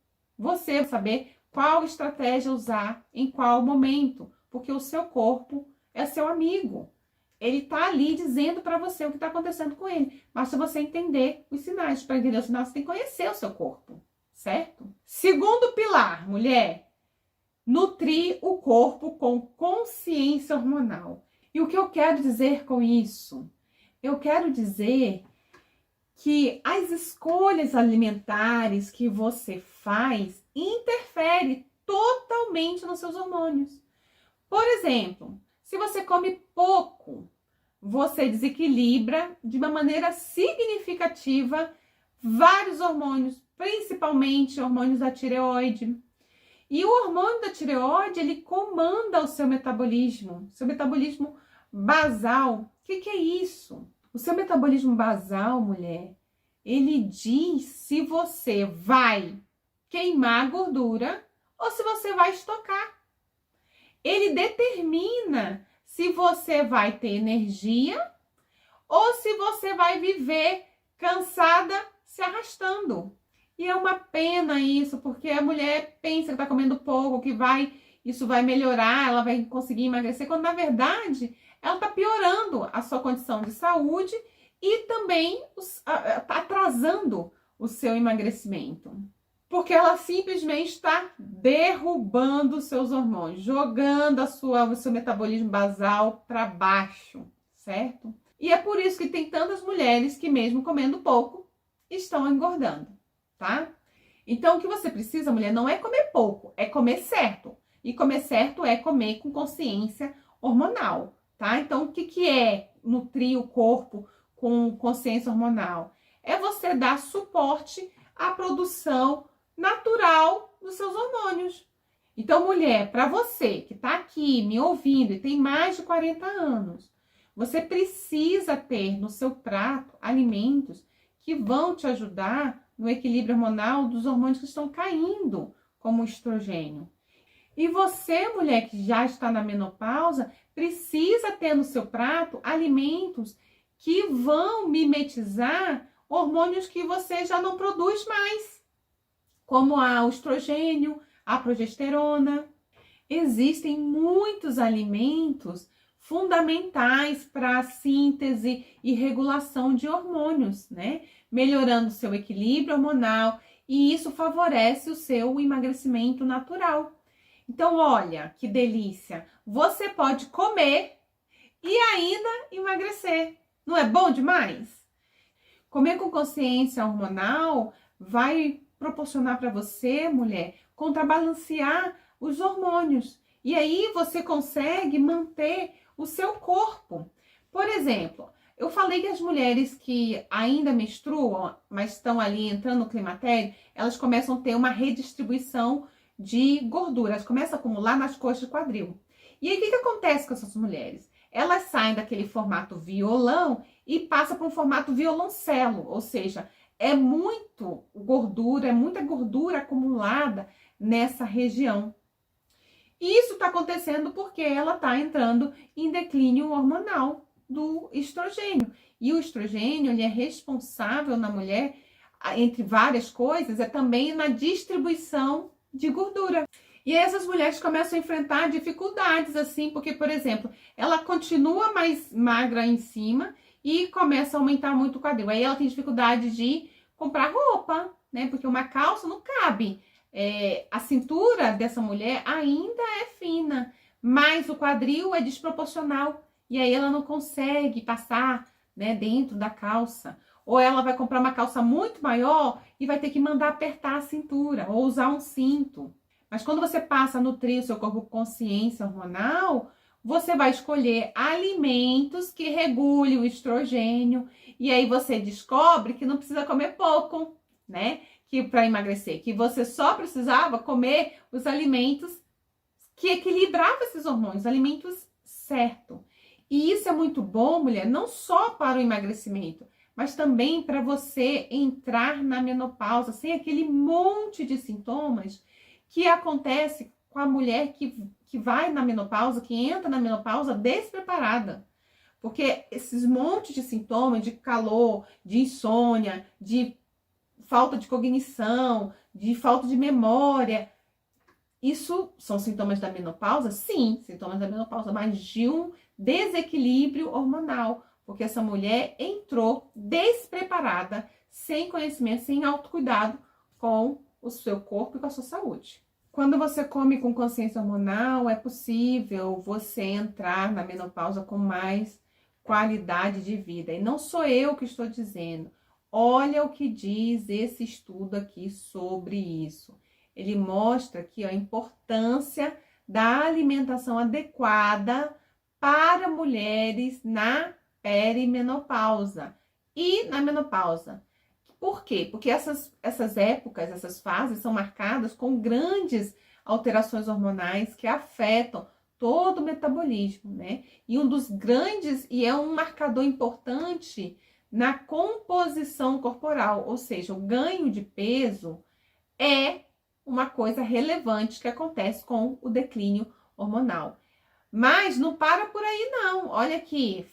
qual estratégia usar em qual momento, porque o seu corpo é seu amigo. Ele tá ali dizendo para você o que está acontecendo com ele. Basta você entender os sinais. Para entender os sinais, você tem que conhecer o seu corpo, certo? Segundo pilar, mulher, nutrir o corpo com consciência hormonal. E o que eu quero dizer com isso? Eu quero dizer que as escolhas alimentares que você faz interferem totalmente nos seus hormônios. Por exemplo, se você come pouco, você desequilibra de uma maneira significativa vários hormônios, principalmente hormônios da tireoide. E o hormônio da tireoide, ele comanda o seu metabolismo basal. O que é isso? O seu metabolismo basal, mulher, ele diz se você vai queimar gordura ou se você vai estocar. Ele determina se você vai ter energia ou se você vai viver cansada se arrastando. E é uma pena isso, porque a mulher pensa que está comendo pouco, que isso vai melhorar, ela vai conseguir emagrecer, quando na verdade ela está piorando a sua condição de saúde e também está atrasando o seu emagrecimento. Porque ela simplesmente está derrubando os seus hormônios, jogando o seu metabolismo basal para baixo, certo? E é por isso que tem tantas mulheres que mesmo comendo pouco, estão engordando, tá? Então o que você precisa, mulher, não é comer pouco, é comer certo. E comer certo é comer com consciência hormonal, tá? Então o que é nutrir o corpo com consciência hormonal? É você dar suporte à produção natural dos seus hormônios. Então, mulher, para você que está aqui me ouvindo e tem mais de 40 anos, você precisa ter no seu prato alimentos que vão te ajudar no equilíbrio hormonal dos hormônios que estão caindo, como o estrogênio. E você, mulher que já está na menopausa, precisa ter no seu prato alimentos que vão mimetizar hormônios que você já não produz mais, como o estrogênio, a progesterona. Existem muitos alimentos fundamentais para a síntese e regulação de hormônios, né? Melhorando o seu equilíbrio hormonal, e isso favorece o seu emagrecimento natural. Então, olha que delícia! Você pode comer e ainda emagrecer. Não é bom demais? Comer com consciência hormonal vai proporcionar para você, mulher, contrabalancear os hormônios. E aí você consegue manter o seu corpo. Por exemplo, eu falei que as mulheres que ainda menstruam, mas estão ali entrando no climatério, elas começam a ter uma redistribuição de gordura. Elas começam a acumular nas coxas do quadril. E aí, o que acontece com essas mulheres? Elas saem daquele formato violão e passam para um formato violoncelo, ou seja, é muita gordura acumulada nessa região. E isso está acontecendo porque ela está entrando em declínio hormonal do estrogênio. E o estrogênio, ele é responsável na mulher, entre várias coisas, é também na distribuição de gordura. E essas mulheres começam a enfrentar dificuldades, assim, porque, por exemplo, ela continua mais magra em cima e começa a aumentar muito o quadril. Aí ela tem dificuldade de comprar roupa, né? Porque uma calça não cabe. A cintura dessa mulher ainda é fina, mas o quadril é desproporcional. E aí ela não consegue passar, né, dentro da calça. Ou ela vai comprar uma calça muito maior e vai ter que mandar apertar a cintura ou usar um cinto. Mas quando você passa a nutrir o seu corpo com consciência hormonal, você vai escolher alimentos que regulem o estrogênio. E aí você descobre que não precisa comer pouco, né? Que para emagrecer, que você só precisava comer os alimentos que equilibravam esses hormônios, alimentos certos. E isso é muito bom, mulher, não só para o emagrecimento, mas também para você entrar na menopausa sem aquele monte de sintomas que acontece com a mulher que vai na menopausa, que entra na menopausa despreparada. Porque esses montes de sintomas de calor, de insônia, de falta de cognição, de falta de memória, isso são sintomas da menopausa? Sim, sintomas da menopausa, mas de um desequilíbrio hormonal, porque essa mulher entrou despreparada, sem conhecimento, sem autocuidado com o seu corpo e com a sua saúde. Quando você come com consciência hormonal, é possível você entrar na menopausa com mais qualidade de vida. E não sou eu que estou dizendo. Olha o que diz esse estudo aqui sobre isso. Ele mostra aqui a importância da alimentação adequada para mulheres na perimenopausa e na menopausa. Por quê? Porque essas épocas, essas fases são marcadas com grandes alterações hormonais que afetam todo o metabolismo, né? E um dos grandes, e é um marcador importante na composição corporal, ou seja, o ganho de peso é uma coisa relevante que acontece com o declínio hormonal. Mas não para por aí não, olha aqui,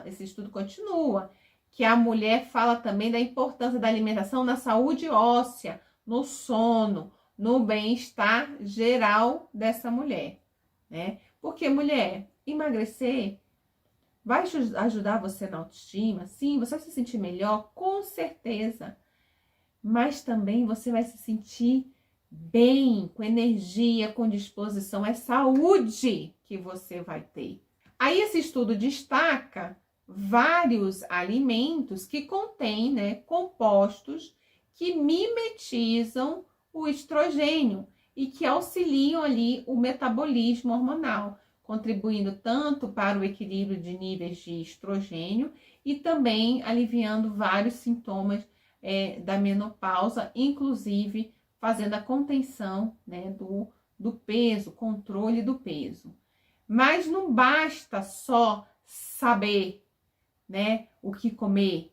esse estudo continua, que a mulher fala também da importância da alimentação na saúde óssea, no sono, no bem-estar geral dessa mulher, né? Porque, mulher, emagrecer vai ajudar você na autoestima? Sim, você vai se sentir melhor, com certeza. Mas também você vai se sentir bem, com energia, com disposição. É saúde que você vai ter. Aí esse estudo destaca vários alimentos que contêm, né, compostos que mimetizam o estrogênio e que auxiliam ali o metabolismo hormonal, contribuindo tanto para o equilíbrio de níveis de estrogênio e também aliviando vários sintomas da menopausa, inclusive fazendo a contenção, né, do peso, controle do peso. Mas não basta só saber, né, o que comer.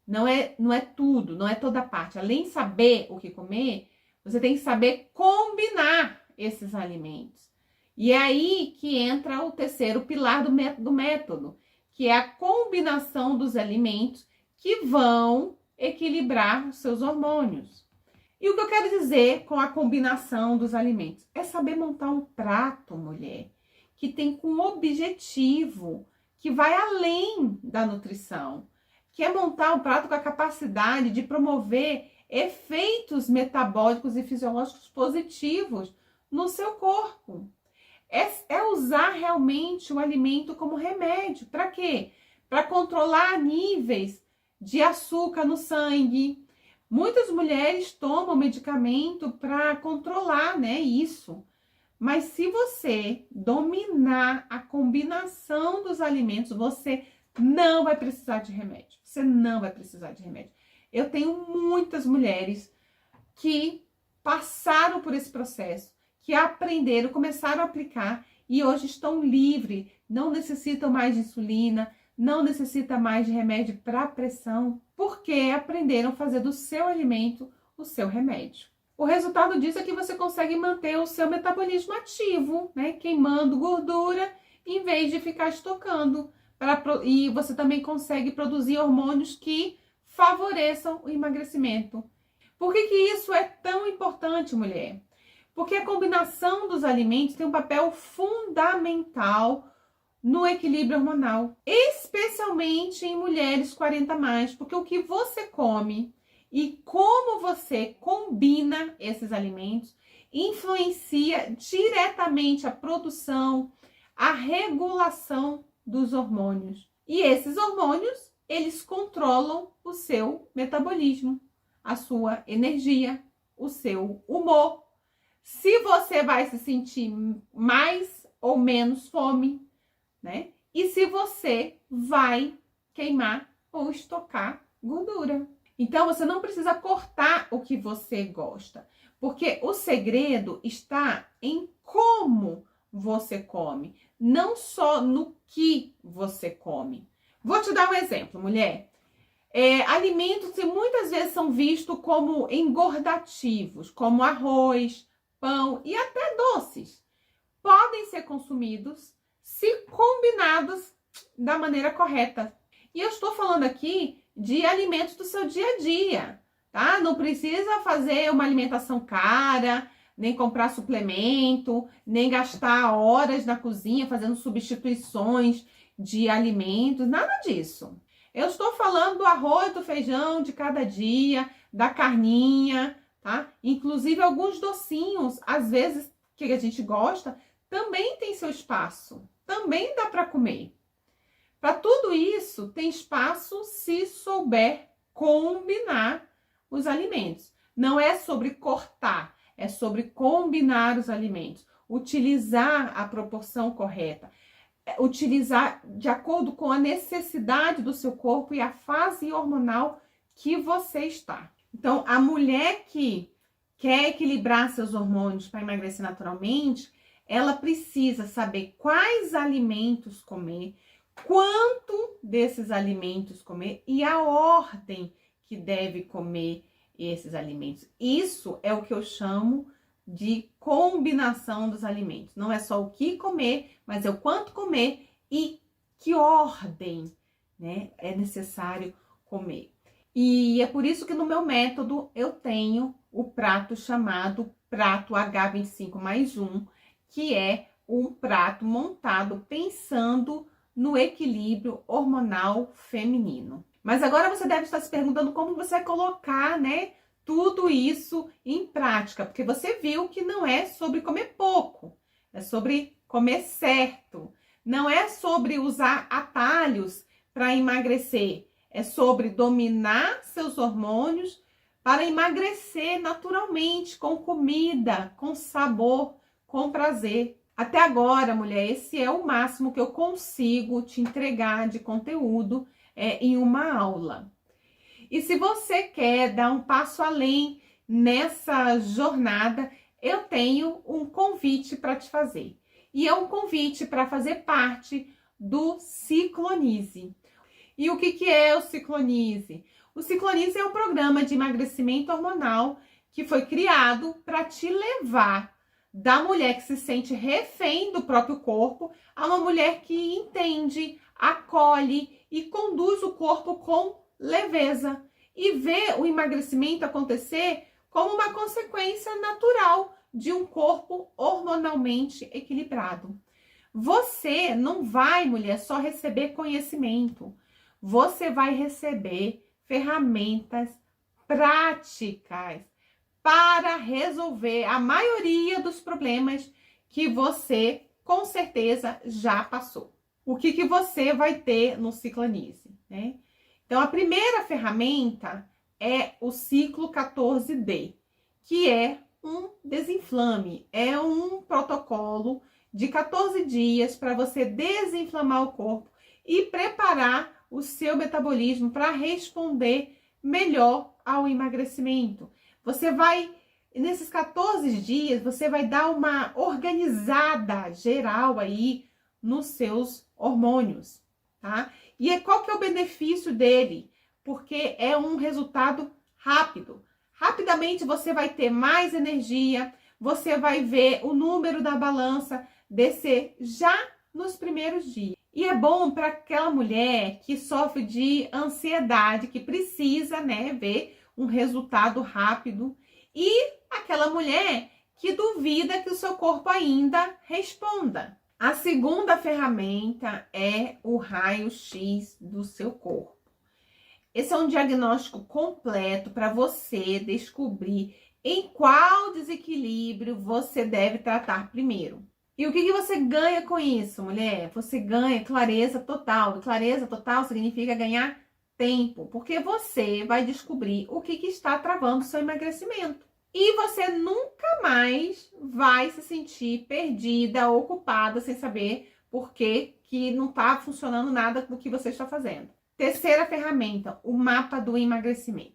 Não é tudo, não é toda parte. Além de saber o que comer, você tem que saber combinar esses alimentos. E é aí que entra o terceiro pilar do método, que é a combinação dos alimentos que vão equilibrar os seus hormônios. E o que eu quero dizer com a combinação dos alimentos? É saber montar um prato, mulher, que tem um objetivo que vai além da nutrição, que é montar um prato com a capacidade de promover efeitos metabólicos e fisiológicos positivos no seu corpo. É usar realmente o alimento como remédio. Para quê? Para controlar níveis de açúcar no sangue, Muitas mulheres tomam medicamento para controlar, né, isso. Mas se você dominar a combinação dos alimentos, você não vai precisar de remédio. Você não vai precisar de remédio. Eu tenho muitas mulheres que passaram por esse processo, que aprenderam, começaram a aplicar e hoje estão livres, não necessitam mais de insulina, não necessitam mais de remédio para pressão, porque aprenderam a fazer do seu alimento o seu remédio. O resultado disso é que você consegue manter o seu metabolismo ativo, né? Queimando gordura em vez de ficar estocando. E você também consegue produzir hormônios que favoreçam o emagrecimento. Por que isso é tão importante, mulher? Porque a combinação dos alimentos tem um papel fundamental no equilíbrio hormonal, especialmente em mulheres 40+, porque o que você come e como você combina esses alimentos influencia diretamente a produção, a regulação dos hormônios. E esses hormônios, eles controlam o seu metabolismo, a sua energia, o seu humor. Se você vai se sentir mais ou menos fome, né? E se você vai queimar ou estocar gordura. Então, você não precisa cortar o que você gosta, porque o segredo está em como você come, não só no que você come. Vou te dar um exemplo, mulher. Alimentos que muitas vezes são vistos como engordativos, como arroz, pão e até doces, podem ser consumidos se combinados da maneira correta. E eu estou falando aqui de alimentos do seu dia a dia, tá? Não precisa fazer uma alimentação cara, nem comprar suplemento, nem gastar horas na cozinha fazendo substituições de alimentos, nada disso. Eu estou falando do arroz, do feijão de cada dia, da carninha, tá? Inclusive alguns docinhos, às vezes, que a gente gosta, também tem seu espaço, também dá para comer. Para tudo isso, tem espaço se souber combinar os alimentos. Não é sobre cortar, é sobre combinar os alimentos, utilizar a proporção correta, utilizar de acordo com a necessidade do seu corpo e a fase hormonal que você está. Então, a mulher que quer equilibrar seus hormônios para emagrecer naturalmente, ela precisa saber quais alimentos comer, quanto desses alimentos comer e a ordem que deve comer esses alimentos. Isso é o que eu chamo de combinação dos alimentos. Não é só o que comer, mas é o quanto comer e que ordem, né, é necessário comer. E é por isso que no meu método eu tenho o prato chamado prato H25+1, que é um prato montado pensando no equilíbrio hormonal feminino. Mas agora você deve estar se perguntando como você vai colocar, né, tudo isso em prática, porque você viu que não é sobre comer pouco, é sobre comer certo. Não é sobre usar atalhos para emagrecer, é sobre dominar seus hormônios para emagrecer naturalmente, com comida, com sabor, com prazer. Até agora, mulher, esse é o máximo que eu consigo te entregar de conteúdo em uma aula. E se você quer dar um passo além nessa jornada, eu tenho um convite para te fazer. E é um convite para fazer parte do Ciclonize. E o que é o Ciclonize? O Ciclonize é um programa de emagrecimento hormonal que foi criado para te levar da mulher que se sente refém do próprio corpo a uma mulher que entende, acolhe e conduz o corpo com leveza e vê o emagrecimento acontecer como uma consequência natural de um corpo hormonalmente equilibrado. Você não vai, mulher, só receber conhecimento. Você vai receber ferramentas práticas para resolver a maioria dos problemas que você, com certeza, já passou. O que você vai ter no Ciclonize, né? Então, a primeira ferramenta é o ciclo 14D, que é um desinflame, é um protocolo de 14 dias para você desinflamar o corpo e preparar o seu metabolismo para responder melhor ao emagrecimento. Você vai, nesses 14 dias, você vai dar uma organizada geral aí nos seus hormônios, tá? E qual que é o benefício dele? Porque é um resultado rápido. Rapidamente você vai ter mais energia, você vai ver o número da balança descer já nos primeiros dias. E é bom para aquela mulher que sofre de ansiedade, que precisa, né, ver um resultado rápido, e aquela mulher que duvida que o seu corpo ainda responda. A segunda ferramenta é o raio-x do seu corpo. Esse é um diagnóstico completo para você descobrir em qual desequilíbrio você deve tratar primeiro. E o que você ganha com isso, mulher? Você ganha clareza total. E clareza total significa ganhar tempo, porque você vai descobrir o que está travando o seu emagrecimento. E você nunca mais vai se sentir perdida, ocupada, sem saber por que não está funcionando nada do que você está fazendo. Terceira ferramenta, o mapa do emagrecimento.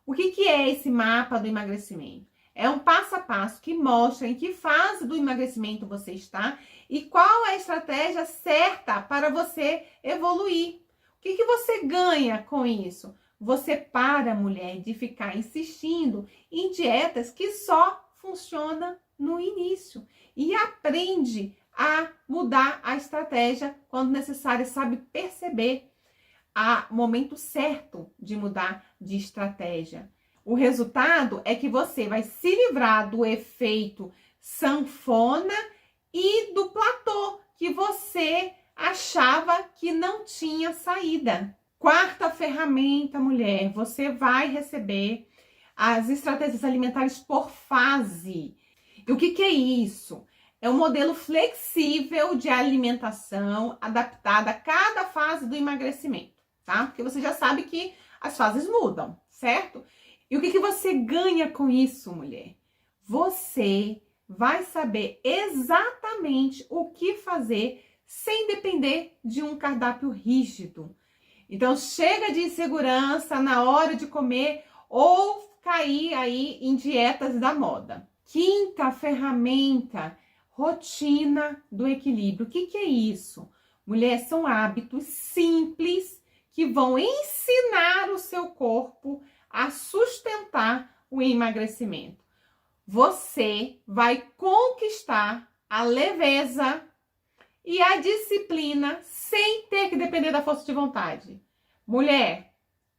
O que é esse mapa do emagrecimento? É um passo a passo que mostra em que fase do emagrecimento você está e qual é a estratégia certa para você evoluir. O que você ganha com isso? Você para, mulher, de ficar insistindo em dietas que só funcionam no início e aprende a mudar a estratégia quando necessário, sabe perceber o momento certo de mudar de estratégia. O resultado é que você vai se livrar do efeito sanfona e do platô que você achava que não tinha saída. Quarta ferramenta, mulher, você vai receber as estratégias alimentares por fase. E o que é isso? É um modelo flexível de alimentação adaptada a cada fase do emagrecimento, tá? Porque você já sabe que as fases mudam, certo? E o que você ganha com isso, mulher? Você vai saber exatamente o que fazer sem depender de um cardápio rígido. Então, chega de insegurança na hora de comer ou cair aí em dietas da moda. Quinta ferramenta, rotina do equilíbrio. O que é isso? Mulher, são hábitos simples que vão ensinar o seu corpo a sustentar o emagrecimento. Você vai conquistar a leveza e a disciplina sem ter que depender da força de vontade. Mulher,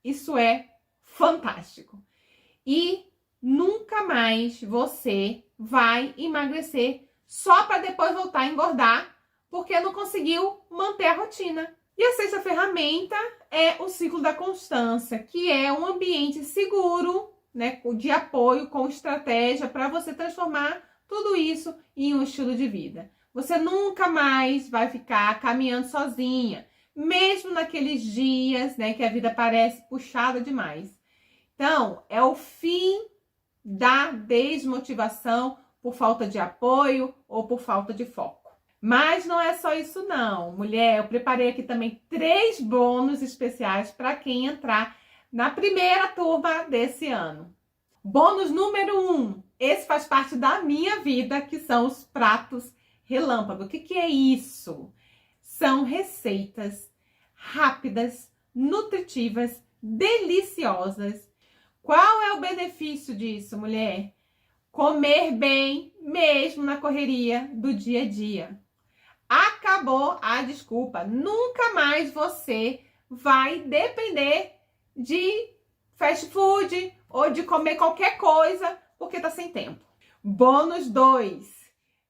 isso é fantástico. E nunca mais você vai emagrecer só para depois voltar a engordar, porque não conseguiu manter a rotina. E a sexta ferramenta é o ciclo da constância, que é um ambiente seguro, né, de apoio com estratégia para você transformar tudo isso em um estilo de vida. Você nunca mais vai ficar caminhando sozinha, mesmo naqueles dias, né, que a vida parece puxada demais. Então, é o fim da desmotivação por falta de apoio ou por falta de foco. Mas não é só isso não, mulher. Eu preparei aqui também 3 bônus especiais para quem entrar na primeira turma desse ano. Bônus número 1, esse faz parte da minha vida, que são os pratos relâmpago. O que é isso? São receitas rápidas, nutritivas, deliciosas. Qual é o benefício disso, mulher? Comer bem, mesmo na correria do dia a dia. Acabou a desculpa. Nunca mais você vai depender de fast food ou de comer qualquer coisa porque tá sem tempo. Bônus 2.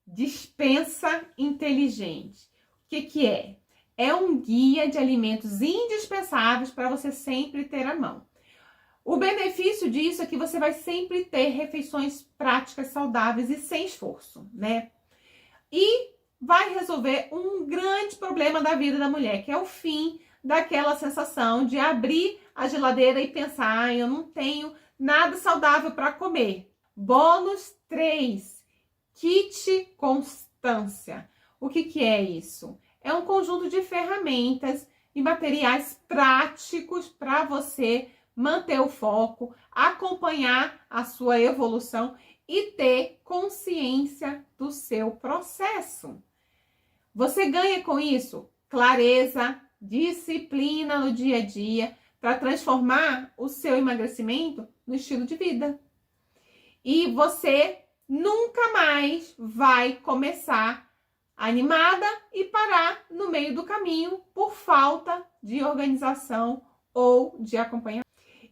Dispensa inteligente. O que é? É um guia de alimentos indispensáveis para você sempre ter à mão. O benefício disso é que você vai sempre ter refeições práticas, saudáveis e sem esforço, né? E vai resolver um grande problema da vida da mulher, que é o fim daquela sensação de abrir a geladeira e pensar, eu não tenho nada saudável para comer. Bônus 3, kit constância. O que é isso? É um conjunto de ferramentas e materiais práticos para você manter o foco, acompanhar a sua evolução e ter consciência do seu processo. Você ganha com isso clareza, disciplina no dia a dia para transformar o seu emagrecimento no estilo de vida. E você nunca mais vai começar animada e parar no meio do caminho por falta de organização ou de acompanhamento.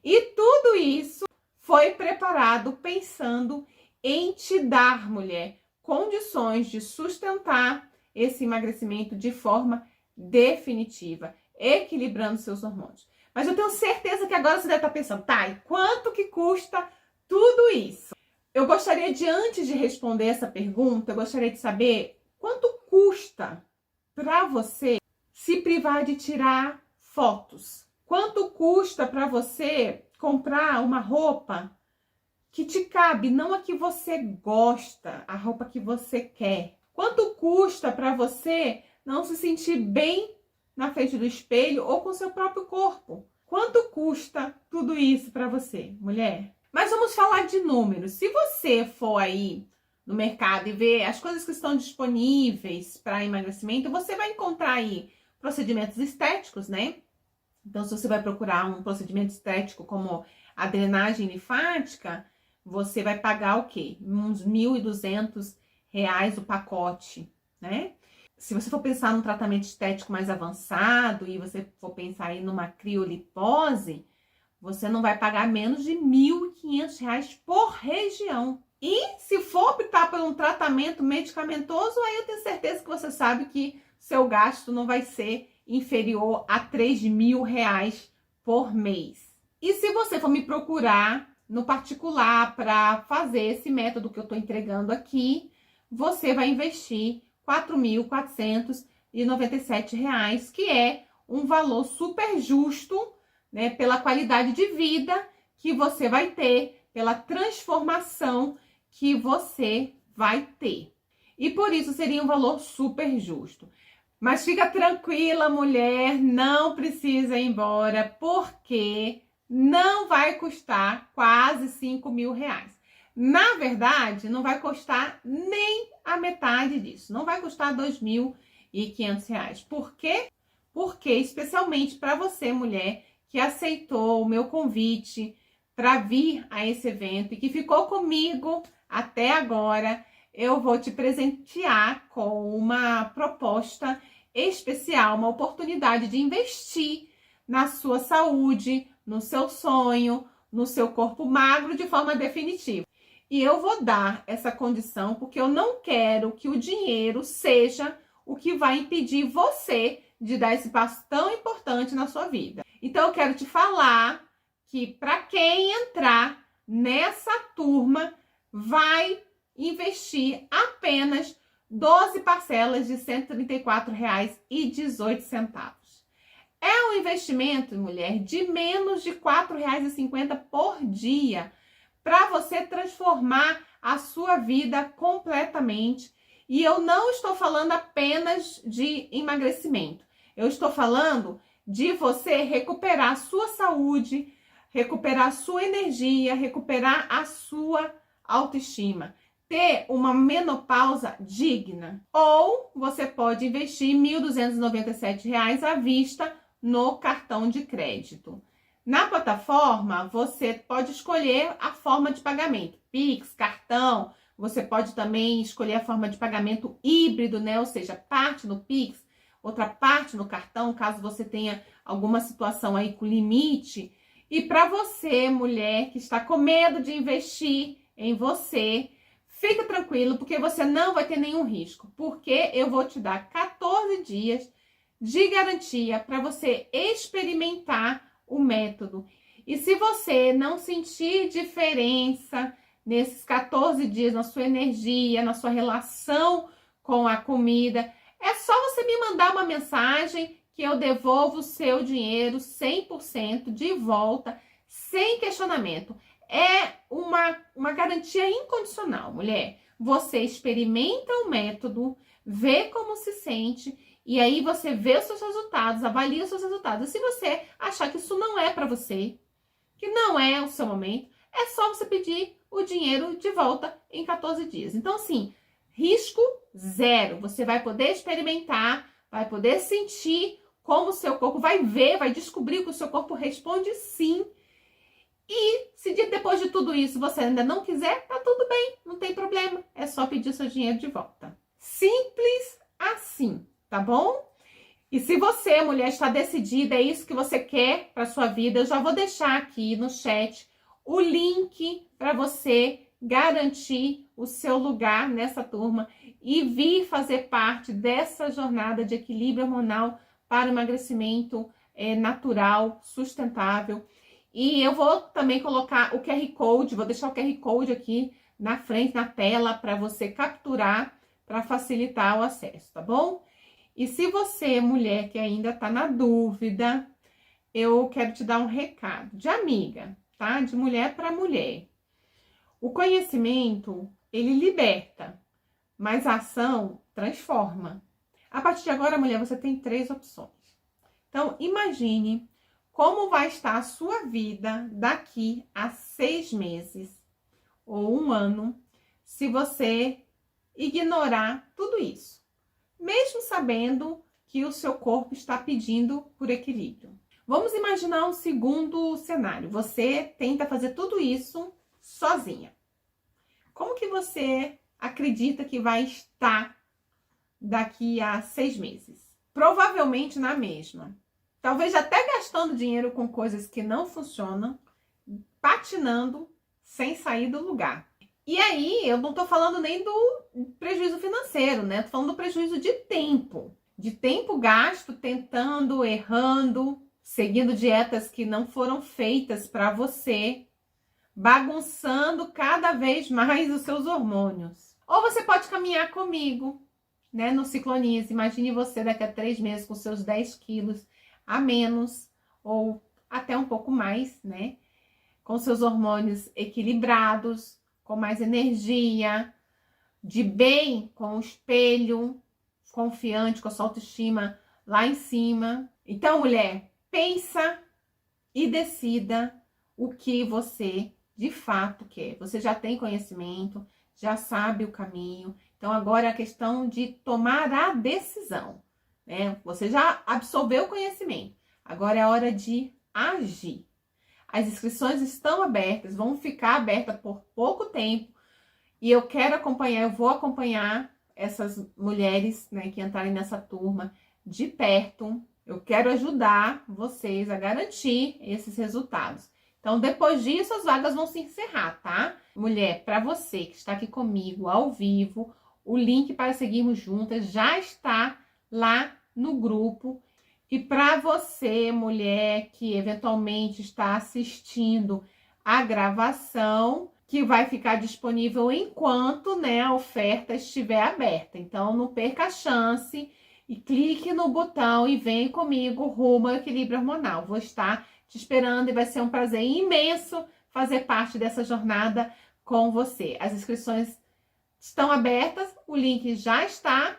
E tudo isso foi preparado pensando em te dar, mulher, condições de sustentar esse emagrecimento de forma definitiva, equilibrando seus hormônios. Mas eu tenho certeza que agora você deve estar pensando, tá, e quanto que custa tudo isso? Eu gostaria de, antes de responder essa pergunta, eu gostaria de saber quanto custa para você se privar de tirar fotos? Quanto custa para você comprar uma roupa que te cabe, não a que você gosta, a roupa que você quer? Quanto custa para você não se sentir bem na frente do espelho ou com seu próprio corpo? Quanto custa tudo isso para você, mulher? Mas vamos falar de números. Se você for aí no mercado e ver as coisas que estão disponíveis para emagrecimento, você vai encontrar aí procedimentos estéticos, né? Então, se você vai procurar um procedimento estético como a drenagem linfática, você vai pagar o quê? Uns R$ 1.200 o pacote, né? Se você for pensar num tratamento estético mais avançado e você for pensar aí numa criolipose, você não vai pagar menos de R$ 1.500 por região. E se for optar por um tratamento medicamentoso, aí eu tenho certeza que você sabe que seu gasto não vai ser inferior a R$ 3.000 por mês. E se você for me procurar no particular para fazer esse método que eu estou entregando aqui, você vai investir R$ 4.497, que é um valor super justo, né, pela qualidade de vida que você vai ter, pela transformação que você vai ter. E por isso seria um valor super justo. Mas fica tranquila, mulher, não precisa ir embora, porque não vai custar quase R$ 5.000. Na verdade, não vai custar nem a metade disso. Não vai custar R$ 2.500. Por quê? Porque, especialmente para você, mulher, que aceitou o meu convite para vir a esse evento e que ficou comigo até agora, eu vou te presentear com uma proposta especial, uma oportunidade de investir na sua saúde, no seu sonho, no seu corpo magro de forma definitiva. E eu vou dar essa condição porque eu não quero que o dinheiro seja o que vai impedir você de dar esse passo tão importante na sua vida. Então, eu quero te falar que para quem entrar nessa turma, vai investir apenas 12 parcelas de R$ 134,18. É um investimento, mulher, de menos de R$ 4,50 por dia para você transformar a sua vida completamente. E eu não estou falando apenas de emagrecimento. Eu estou falando de você recuperar a sua saúde, recuperar a sua energia, recuperar a sua autoestima, ter uma menopausa digna. Ou você pode investir R$ 1.297 à vista no cartão de crédito. Na plataforma, você pode escolher a forma de pagamento, Pix, cartão. Você pode também escolher a forma de pagamento híbrido, né? Ou seja, parte no Pix, outra parte no cartão, caso você tenha alguma situação aí com limite. E para você, mulher que está com medo de investir em você, fica tranquilo, porque você não vai ter nenhum risco. Porque eu vou te dar 14 dias de garantia para você experimentar o método. E se você não sentir diferença nesses 14 dias na sua energia, na sua relação com a comida, é só você me mandar uma mensagem que eu devolvo o seu dinheiro 100% de volta, sem questionamento. É uma garantia incondicional, mulher. Você experimenta o método, vê como se sente, e aí você vê os seus resultados, avalia os seus resultados. E se você achar que isso não é para você, que não é o seu momento, é só você pedir o dinheiro de volta em 14 dias. Então, assim, risco zero. Você vai poder experimentar, vai poder sentir como o seu corpo vai ver, vai descobrir que o seu corpo responde sim. E se depois de tudo isso você ainda não quiser, tá tudo bem, não tem problema. É só pedir seu dinheiro de volta. Simples assim, tá bom? E se você, mulher, está decidida, é isso que você quer para sua vida, eu já vou deixar aqui no chat o link para você garantir o seu lugar nessa turma e vir fazer parte dessa jornada de equilíbrio hormonal para o emagrecimento natural, sustentável. E eu vou também colocar o QR Code, vou deixar o QR Code aqui na frente, na tela, para você capturar, para facilitar o acesso, tá bom? E se você, mulher, que ainda está na dúvida, eu quero te dar um recado de amiga, tá? De mulher para mulher. O conhecimento, ele liberta, mas a ação transforma. A partir de agora, mulher, você tem 3 opções. Então, imagine como vai estar a sua vida daqui a 6 meses ou 1 ano, se você ignorar tudo isso, mesmo sabendo que o seu corpo está pedindo por equilíbrio. Vamos imaginar um segundo cenário. Você tenta fazer tudo isso sozinha. Como que você acredita que vai estar daqui a 6 meses? Provavelmente na mesma. Talvez até gastando dinheiro com coisas que não funcionam, patinando sem sair do lugar. E aí, eu não tô falando nem do prejuízo financeiro, né? Tô falando do prejuízo de tempo. De tempo gasto tentando, errando, seguindo dietas que não foram feitas para você, bagunçando cada vez mais os seus hormônios. Ou você pode caminhar comigo, né? No Ciclonize. Imagine você daqui a 3 meses com seus 10 quilos a menos, ou até um pouco mais, né? Com seus hormônios equilibrados, com mais energia, de bem com o espelho, confiante, com a sua autoestima lá em cima. Então, mulher, pensa e decida o que você de fato quer. Você já tem conhecimento, já sabe o caminho. Então, agora é a questão de tomar a decisão, né? Você já absorveu o conhecimento. Agora é a hora de agir. As inscrições estão abertas, vão ficar abertas por pouco tempo. E eu quero acompanhar, eu vou acompanhar essas mulheres, né, que entrarem nessa turma de perto. Eu quero ajudar vocês a garantir esses resultados. Então, depois disso, as vagas vão se encerrar, tá? Mulher, para você que está aqui comigo ao vivo, o link para seguirmos juntas já está lá no grupo. E para você, mulher, que eventualmente está assistindo a gravação, que vai ficar disponível enquanto, né, a oferta estiver aberta. Então, não perca a chance e clique no botão e vem comigo rumo ao equilíbrio hormonal. Vou estar te esperando e vai ser um prazer imenso fazer parte dessa jornada com você. As inscrições estão abertas, o link já está,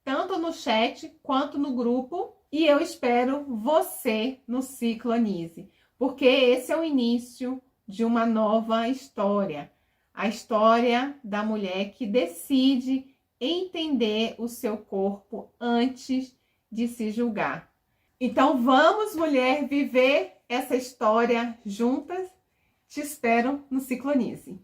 tanto no chat quanto no grupo. E eu espero você no Ciclonize, porque esse é o início de uma nova história. A história da mulher que decide entender o seu corpo antes de se julgar. Então vamos, mulher, viver essa história juntas. Te espero no Ciclonize.